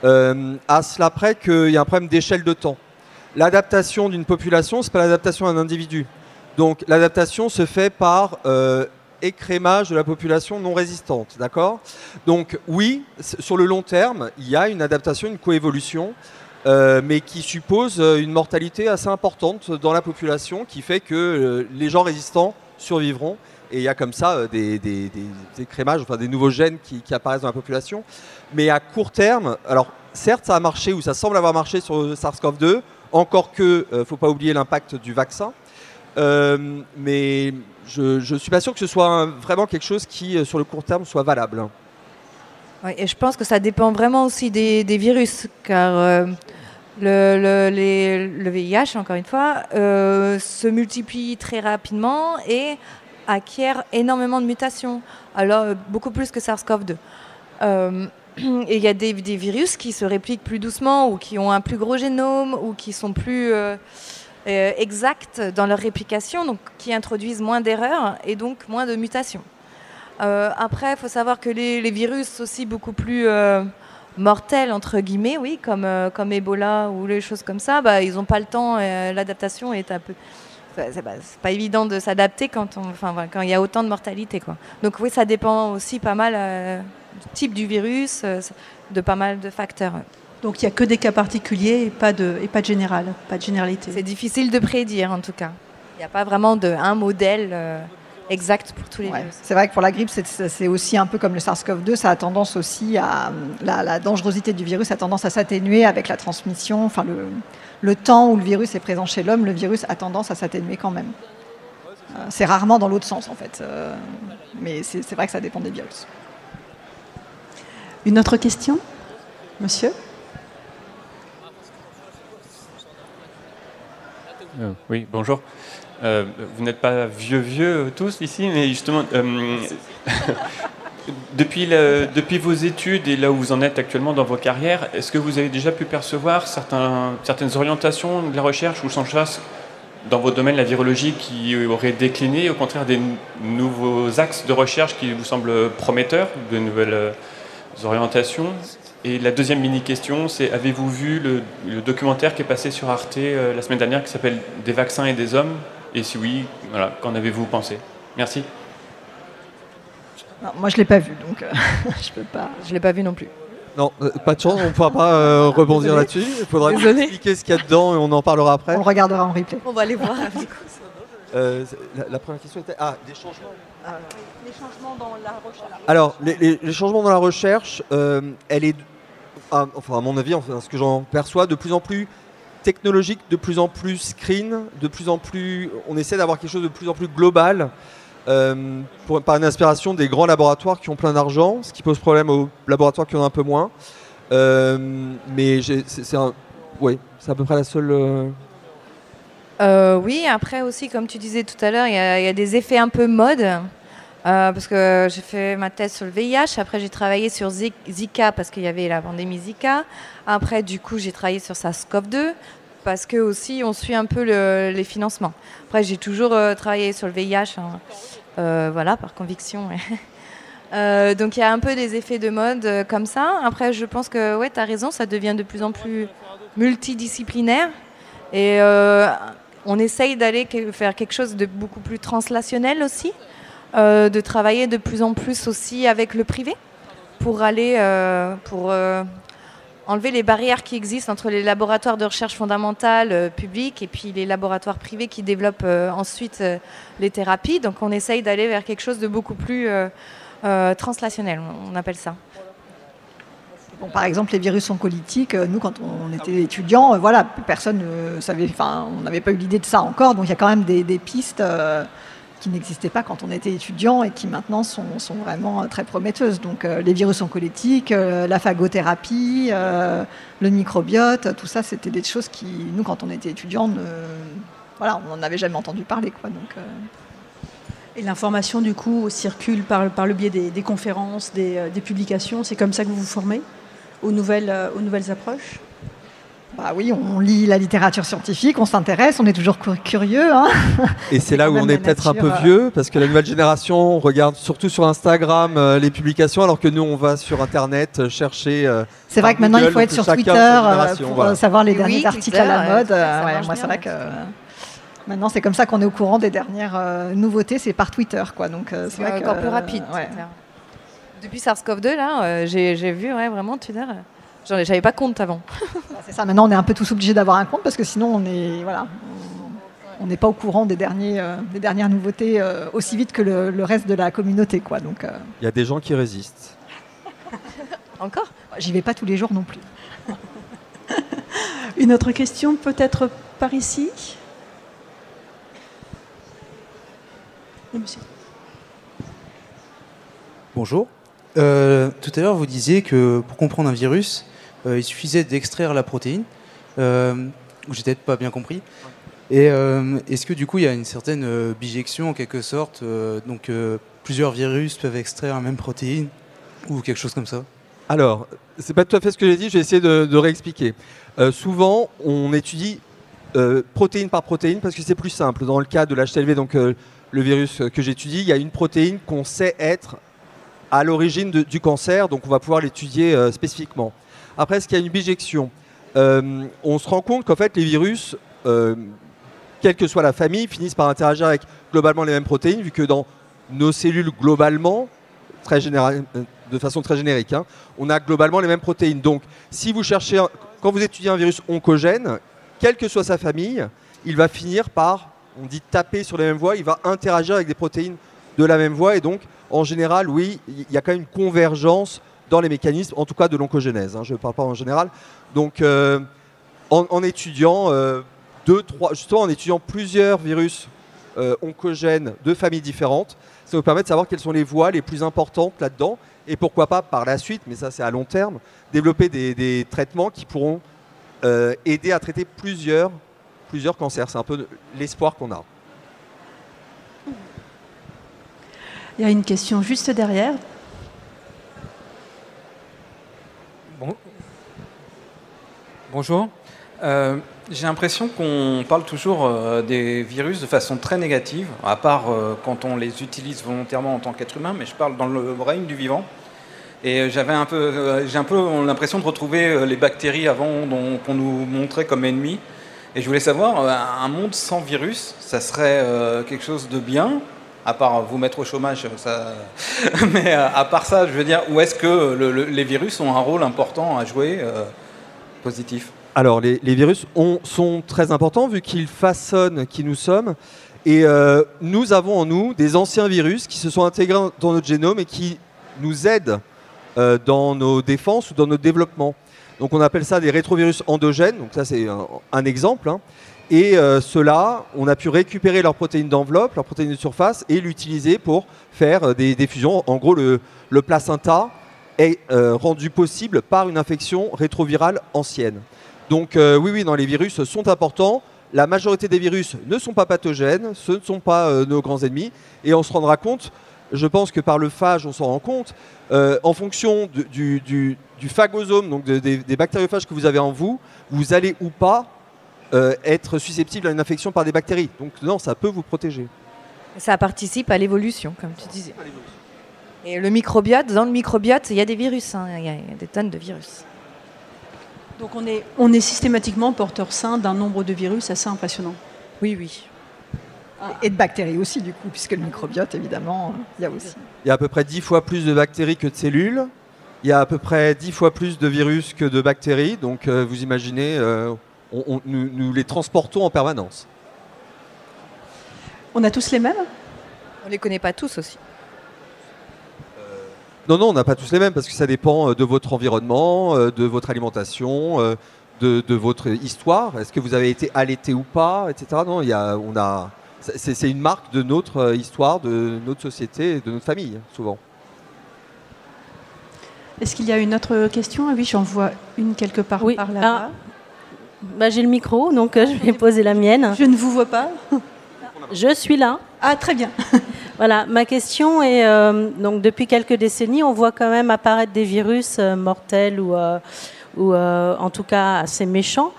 À cela près qu'il y a un problème d'échelle de temps. L'adaptation d'une population, ce n'est pas l'adaptation d'un individu. Donc l'adaptation se fait par écrémage de la population non résistante. D'accord ? Donc oui, sur le long terme, il y a une adaptation, une coévolution. Mais qui suppose une mortalité assez importante dans la population, qui fait que les gens résistants survivront. Et il y a comme ça des écrémages, des nouveaux gènes qui apparaissent dans la population. Mais à court terme, alors certes ça a marché, ou ça semble avoir marché sur SARS-CoV-2, encore que, faut pas oublier l'impact du vaccin. mais je suis pas sûr que ce soit vraiment quelque chose qui, sur le court terme, soit valable. Ouais, et je pense que ça dépend vraiment aussi des virus, car le VIH, encore une fois, se multiplie très rapidement et acquiert énormément de mutations, alors beaucoup plus que SARS-CoV-2. Et il y a des virus qui se répliquent plus doucement ou qui ont un plus gros génome ou qui sont plus exacts dans leur réplication, donc qui introduisent moins d'erreurs et donc moins de mutations. Après, il faut savoir que les virus aussi beaucoup plus mortels, entre guillemets, oui, comme Ebola ou les choses comme ça, ils n'ont pas le temps, l'adaptation est un peu... C'est pas évident de s'adapter quand il y a autant de mortalité, quoi. Donc oui, ça dépend aussi pas mal du type du virus, de pas mal de facteurs. Donc il n'y a que des cas particuliers et pas de général, pas de généralité. C'est difficile de prédire, en tout cas. Il n'y a pas vraiment un modèle exact pour tous les virus. C'est vrai que pour la grippe, c'est aussi un peu comme le SARS-CoV-2, ça a tendance aussi à... La dangerosité du virus a tendance à s'atténuer avec la transmission, enfin le temps où le virus est présent chez l'homme, le virus a tendance à s'atténuer quand même. C'est rarement dans l'autre sens, en fait. Mais c'est vrai que ça dépend des virus. Une autre question, monsieur? Oui, bonjour. Vous n'êtes pas vieux tous ici, mais justement, depuis vos études et là où vous en êtes actuellement dans vos carrières, est-ce que vous avez déjà pu percevoir certaines orientations de la recherche ou sans chasse dans votre domaine, la virologie, qui aurait décliné, au contraire des nouveaux axes de recherche qui vous semblent prometteurs, de nouvelles orientations? Et la deuxième mini-question, c'est avez-vous vu le documentaire qui est passé sur Arte la semaine dernière qui s'appelle « Des vaccins et des hommes » et si oui, voilà, qu'en avez-vous pensé? Merci. Non, moi, je ne l'ai pas vu, donc je peux pas... Je ne l'ai pas vu non plus. Non, pas de chance, on ne pourra pas rebondir là-dessus. Il faudra expliquer ce qu'il y a dedans et on en parlera après. On le regardera en replay. On va aller voir. La première question était... Ah, des changements. Les changements dans la recherche. Alors, les changements dans la recherche, elle est, à mon avis, ce que j'en perçois, de plus en plus technologique, de plus en plus screen, de plus en plus... On essaie d'avoir quelque chose de plus en plus global, par une inspiration des grands laboratoires qui ont plein d'argent, ce qui pose problème aux laboratoires qui en ont un peu moins. Mais c'est à peu près la seule... Oui, après aussi, comme tu disais tout à l'heure, il y a des effets un peu mode. Parce que j'ai fait ma thèse sur le VIH, après j'ai travaillé sur Zika parce qu'il y avait la pandémie Zika. Après, du coup, j'ai travaillé sur SARS-CoV-2 parce que aussi on suit un peu les financements. Après, j'ai toujours travaillé sur le VIH, voilà, par conviction. Donc il y a un peu des effets de mode comme ça. Après, je pense que ouais, tu as raison, ça devient de plus en plus multidisciplinaire et on essaye d'aller faire quelque chose de beaucoup plus translationnel aussi. De travailler de plus en plus aussi avec le privé pour aller enlever les barrières qui existent entre les laboratoires de recherche fondamentale publics et puis les laboratoires privés qui développent ensuite les thérapies. Donc on essaye d'aller vers quelque chose de beaucoup plus translationnel, on appelle ça. Bon, par exemple, les virus oncolytiques, nous, quand on était étudiants, voilà, personne ne savait, on n'avait pas eu l'idée de ça encore. Donc il y a quand même des pistes qui n'existaient pas quand on était étudiant et qui maintenant sont vraiment très prometteuses. Donc les virus oncolytiques, la phagothérapie, le microbiote, tout ça, c'était des choses qui, nous, quand on était étudiants, on n'en avait jamais entendu parler, quoi. Donc, Et l'information, du coup, circule par le biais des conférences, des publications. C'est comme ça que vous vous formez aux nouvelles approches? Bah oui, on lit la littérature scientifique, on s'intéresse, on est toujours curieux. Hein. Et c'est là où on est peut-être un peu vieux, parce que la nouvelle génération regarde surtout sur Instagram les publications, alors que nous, on va sur Internet chercher... c'est vrai que maintenant, il faut être sur Twitter pour savoir les derniers articles à la mode. Moi, c'est vrai que... Maintenant, c'est comme ça qu'on est au courant des dernières nouveautés, c'est par Twitter, quoi. Donc, c'est vrai encore plus rapide. Ouais. Depuis SARS-CoV-2, là, j'ai vu vraiment Twitter... J'avais pas compte avant. C'est ça, maintenant on est un peu tous obligés d'avoir un compte parce que sinon on n'est pas au courant des dernières nouveautés aussi vite que le reste de la communauté, quoi. Donc, il y a des gens qui résistent. Encore? J'y vais pas tous les jours non plus. Une autre question, peut-être par ici? monsieur. Bonjour. Tout à l'heure, vous disiez que pour comprendre un virus, il suffisait d'extraire la protéine. J'ai peut-être pas bien compris. Et est-ce que du coup, il y a une certaine bijection en quelque sorte, donc plusieurs virus peuvent extraire la même protéine ou quelque chose comme ça? Alors, c'est pas tout à fait ce que j'ai dit, je vais essayer de réexpliquer. Souvent, on étudie protéine par protéine parce que c'est plus simple. Dans le cas de l'HTLV, donc le virus que j'étudie, il y a une protéine qu'on sait être à l'origine du cancer, donc on va pouvoir l'étudier spécifiquement. Après, est-ce qu'il y a une bijection? On se rend compte qu'en fait, les virus, quelle que soit la famille, finissent par interagir avec globalement les mêmes protéines, vu que dans nos cellules, globalement, de façon très générique, hein, on a globalement les mêmes protéines. Donc, si vous cherchez, quand vous étudiez un virus oncogène, quelle que soit sa famille, il va finir par, on dit taper sur les mêmes voies, il va interagir avec des protéines de la même voie, et donc, en général, oui, il y a quand même une convergence dans les mécanismes, en tout cas de l'oncogénèse, hein, je ne parle pas en général. Donc, en étudiant justement en étudiant plusieurs virus oncogènes de familles différentes, ça nous permet de savoir quelles sont les voies les plus importantes là-dedans, et pourquoi pas par la suite, mais ça c'est à long terme, développer des traitements qui pourront aider à traiter plusieurs cancers. C'est un peu l'espoir qu'on a. Il y a une question juste derrière. Bonjour. J'ai l'impression qu'on parle toujours des virus de façon très négative, à part quand on les utilise volontairement en tant qu'être humain, mais je parle dans le règne du vivant. Et j'ai un peu l'impression de retrouver les bactéries avant qu'on nous montrait comme ennemis. Et je voulais savoir, un monde sans virus, ça serait quelque chose de bien, à part vous mettre au chômage, ça... mais à part ça, je veux dire, où est-ce que les virus ont un rôle important à jouer positif? Alors, les virus sont très importants vu qu'ils façonnent qui nous sommes. Et nous avons en nous des anciens virus qui se sont intégrés dans notre génome et qui nous aident dans nos défenses ou dans notre développement. Donc, on appelle ça des rétrovirus endogènes. Donc, ça, c'est un exemple. Hein. Et ceux-là, on a pu récupérer leurs protéines d'enveloppe, leurs protéines de surface et l'utiliser pour faire des fusions. En gros, le placenta est rendu possible par une infection rétrovirale ancienne. Donc oui, non, les virus sont importants. La majorité des virus ne sont pas pathogènes, ce ne sont pas nos grands ennemis. Et on se rendra compte, je pense que par le phage, on s'en rend compte, en fonction du phagosome, donc des bactériophages que vous avez en vous, vous allez ou pas être susceptible à une infection par des bactéries. Donc non, ça peut vous protéger. Ça participe à l'évolution, comme tu disais. Et le microbiote, dans le microbiote, il y a des virus, hein, il y a des tonnes de virus. Donc on est systématiquement porteur sain d'un nombre de virus assez impressionnant. Oui, oui. Et de bactéries aussi, du coup, puisque le microbiote, évidemment, il y a aussi. Il y a à peu près 10 fois plus de bactéries que de cellules. Il y a à peu près 10 fois plus de virus que de bactéries. Donc vous imaginez, nous les transportons en permanence. On a tous les mêmes? On ne les connaît pas tous aussi. Non, on n'a pas tous les mêmes parce que ça dépend de votre environnement, de votre alimentation, de votre histoire. Est-ce que vous avez été allaité ou pas, etc. Non, c'est une marque de notre histoire, de notre société et de notre famille, souvent. Est-ce qu'il y a une autre question? Ah oui, j'en vois une quelque part oui. par là-bas. J'ai le micro, donc je vais poser la mienne. Je ne vous vois pas. Je suis là. Ah, très bien. Voilà, ma question est, donc depuis quelques décennies, on voit quand même apparaître des virus mortels ou en tout cas assez méchants,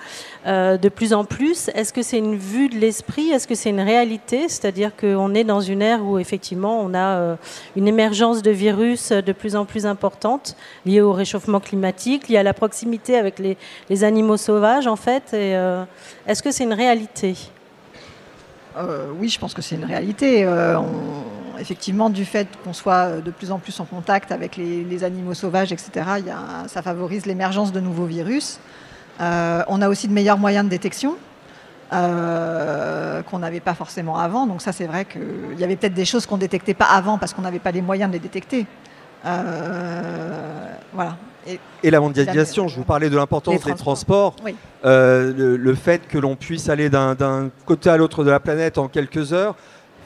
de plus en plus. Est-ce que c'est une vue de l'esprit? Est-ce que c'est une réalité? C'est-à-dire qu'on est dans une ère où effectivement on a une émergence de virus de plus en plus importante, liée au réchauffement climatique, liée à la proximité avec les animaux sauvages en fait. Et, est-ce que c'est une réalité? Oui, je pense que c'est une réalité. Effectivement, du fait qu'on soit de plus en plus en contact avec les animaux sauvages, etc., ça favorise l'émergence de nouveaux virus. On a aussi de meilleurs moyens de détection qu'on n'avait pas forcément avant. Donc ça, c'est vrai qu'il y avait peut-être des choses qu'on ne détectait pas avant parce qu'on n'avait pas les moyens de les détecter. Voilà. Et la mondialisation, je vous parlais de l'importance des transports. Oui. Le fait que l'on puisse aller d'un côté à l'autre de la planète en quelques heures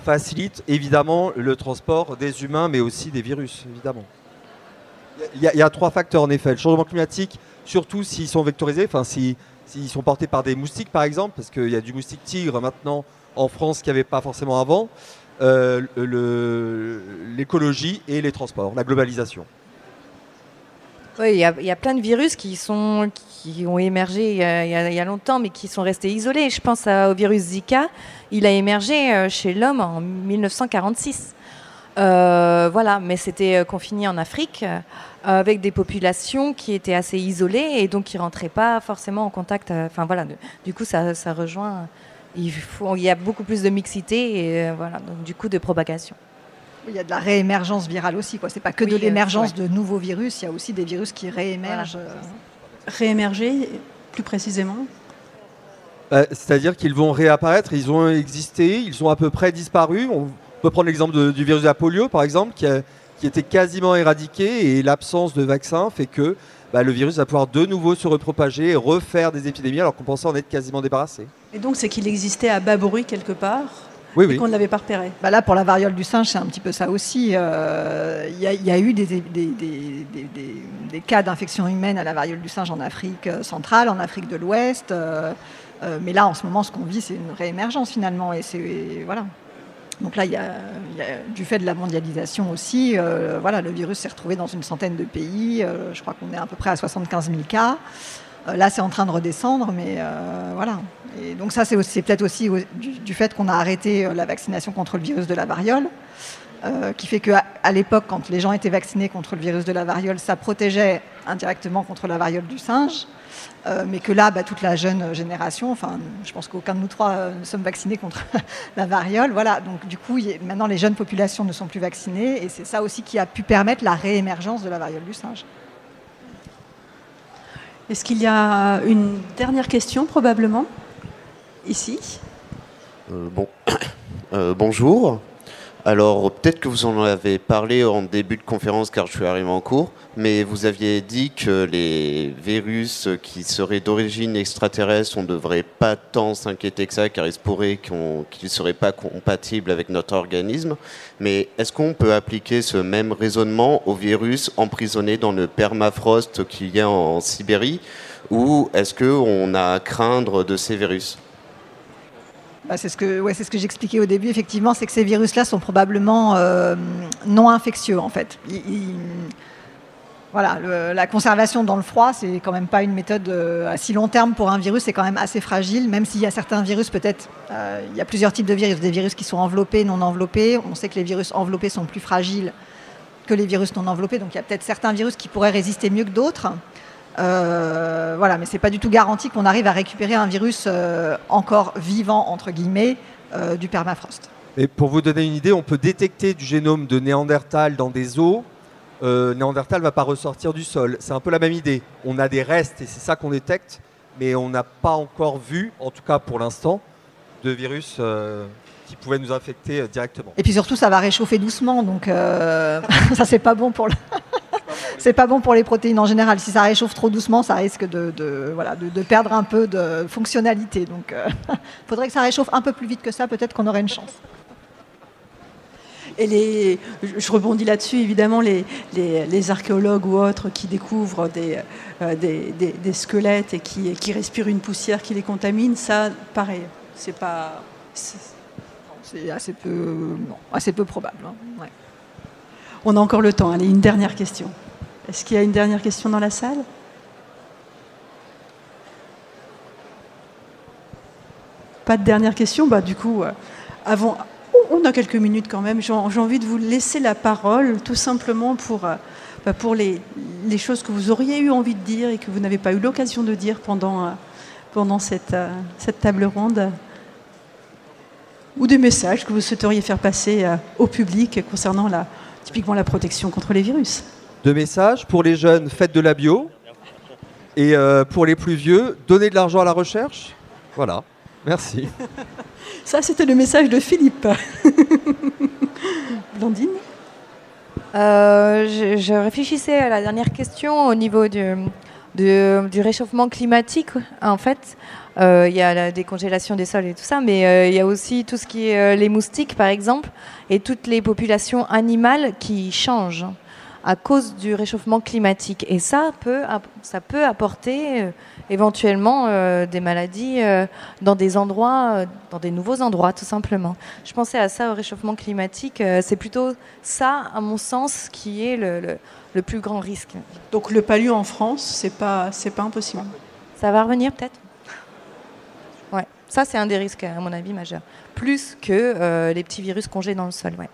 facilite évidemment le transport des humains, mais aussi des virus, évidemment. Il y a 3 facteurs en effet. Le changement climatique, surtout s'ils sont vectorisés, enfin s'ils sont portés par des moustiques par exemple, parce qu'il y a du moustique tigre maintenant en France qu'il n'y avait pas forcément avant, l'écologie et les transports, la globalisation. Oui, il y a plein de virus qui ont émergé il y a longtemps, mais qui sont restés isolés. Je pense au virus Zika. Il a émergé chez l'homme en 1946. Voilà, mais c'était confiné en Afrique avec des populations qui étaient assez isolées et donc qui ne rentraient pas forcément en contact. Enfin voilà, du coup, ça rejoint. Il y a beaucoup plus de mixité et voilà, donc du coup de propagation. Il y a de la réémergence virale aussi, quoi. C'est pas que de l'émergence de nouveaux virus, il y a aussi des virus qui réémergent. Voilà. Réémerger, plus précisément? C'est-à-dire qu'ils vont réapparaître, ils ont existé, ils ont à peu près disparu. On peut prendre l'exemple du virus de la polio, par exemple, qui était quasiment éradiqué, et l'absence de vaccin fait que le virus va pouvoir de nouveau se repropager et refaire des épidémies alors qu'on pensait en être quasiment débarrassé. Et donc c'est qu'il existait à bas bruit quelque part? Oui, et qu'on ne l'avait pas repéré. Là, pour la variole du singe, c'est un petit peu ça aussi. Il y a eu des cas d'infection humaine à la variole du singe en Afrique centrale, en Afrique de l'Ouest. Mais là, en ce moment, ce qu'on vit, c'est une réémergence finalement. Voilà. Donc là, il y a, du fait de la mondialisation aussi, le virus s'est retrouvé dans une centaine de pays. Je crois qu'on est à peu près à 75 000 cas. Là, c'est en train de redescendre, mais voilà. Et donc ça, c'est peut-être aussi du fait qu'on a arrêté la vaccination contre le virus de la variole, qui fait qu'à l'époque, quand les gens étaient vaccinés contre le virus de la variole, ça protégeait indirectement contre la variole du singe, mais que là, toute la jeune génération, enfin, je pense qu'aucun de nous trois ne sommes vaccinés contre la variole, voilà. Donc du coup, maintenant, les jeunes populations ne sont plus vaccinées, et c'est ça aussi qui a pu permettre la réémergence de la variole du singe. Est-ce qu'il y a une dernière question, probablement, ici? Bonjour. Alors, peut-être que vous en avez parlé en début de conférence, car je suis arrivé en cours, mais vous aviez dit que les virus qui seraient d'origine extraterrestre, on ne devrait pas tant s'inquiéter que ça, car il se pourrait qu'ils ne seraient pas compatibles avec notre organisme. Mais est-ce qu'on peut appliquer ce même raisonnement aux virus emprisonnés dans le permafrost qu'il y a en Sibérie, ou est-ce qu'on a à craindre de ces virus ? C'est ce que j'expliquais au début, effectivement, c'est que ces virus-là sont probablement non infectieux, en fait. La conservation dans le froid, c'est quand même pas une méthode à si long terme pour un virus, c'est quand même assez fragile, même s'il y a certains virus, peut-être, il y a plusieurs types de virus, des virus qui sont enveloppés, non enveloppés. On sait que les virus enveloppés sont plus fragiles que les virus non enveloppés, donc il y a peut-être certains virus qui pourraient résister mieux que d'autres. Mais c'est pas du tout garanti qu'on arrive à récupérer un virus encore vivant, entre guillemets, du permafrost. Et pour vous donner une idée, on peut détecter du génome de Néandertal dans des eaux. Néandertal ne va pas ressortir du sol. C'est un peu la même idée. On a des restes et c'est ça qu'on détecte, mais on n'a pas encore vu, en tout cas pour l'instant, de virus qui pouvaient nous infecter directement. Et puis surtout, ça va réchauffer doucement, donc ça c'est pas bon pour c'est pas bon pour les protéines en général. Si ça réchauffe trop doucement, ça risque de perdre un peu de fonctionnalité. Donc, faudrait que ça réchauffe un peu plus vite que ça. Peut-être qu'on aurait une chance. Et je rebondis là-dessus, évidemment, les archéologues ou autres qui découvrent des squelettes et qui respirent une poussière qui les contamine, ça, pareil, c'est assez peu probable. Hein. Ouais. On a encore le temps. Allez, une dernière question. Est-ce qu'il y a une dernière question dans la salle? Pas de dernière question? Du coup, on a quelques minutes quand même. J'ai envie de vous laisser la parole, tout simplement pour les choses que vous auriez eu envie de dire et que vous n'avez pas eu l'occasion de dire pendant cette table ronde. Ou des messages que vous souhaiteriez faire passer au public concernant typiquement la protection contre les virus. 2 messages. Pour les jeunes, faites de la bio. Et pour les plus vieux, donnez de l'argent à la recherche. Voilà. Merci. Ça, c'était le message de Philippe. Blandine? Je réfléchissais à la dernière question au niveau du réchauffement climatique, en fait. Il y a la décongélation des sols et tout ça, mais il y a aussi tout ce qui est les moustiques, par exemple, et toutes les populations animales qui changent à cause du réchauffement climatique. Et ça peut apporter éventuellement des maladies dans des endroits, dans des nouveaux endroits, tout simplement. Je pensais à ça, au réchauffement climatique. C'est plutôt ça, à mon sens, qui est le plus grand risque. Donc le palu en France, c'est pas impossible. Ça va revenir peut-être. Ouais, ça c'est un des risques à mon avis majeur. Plus que les petits virus congés dans le sol. Ouais.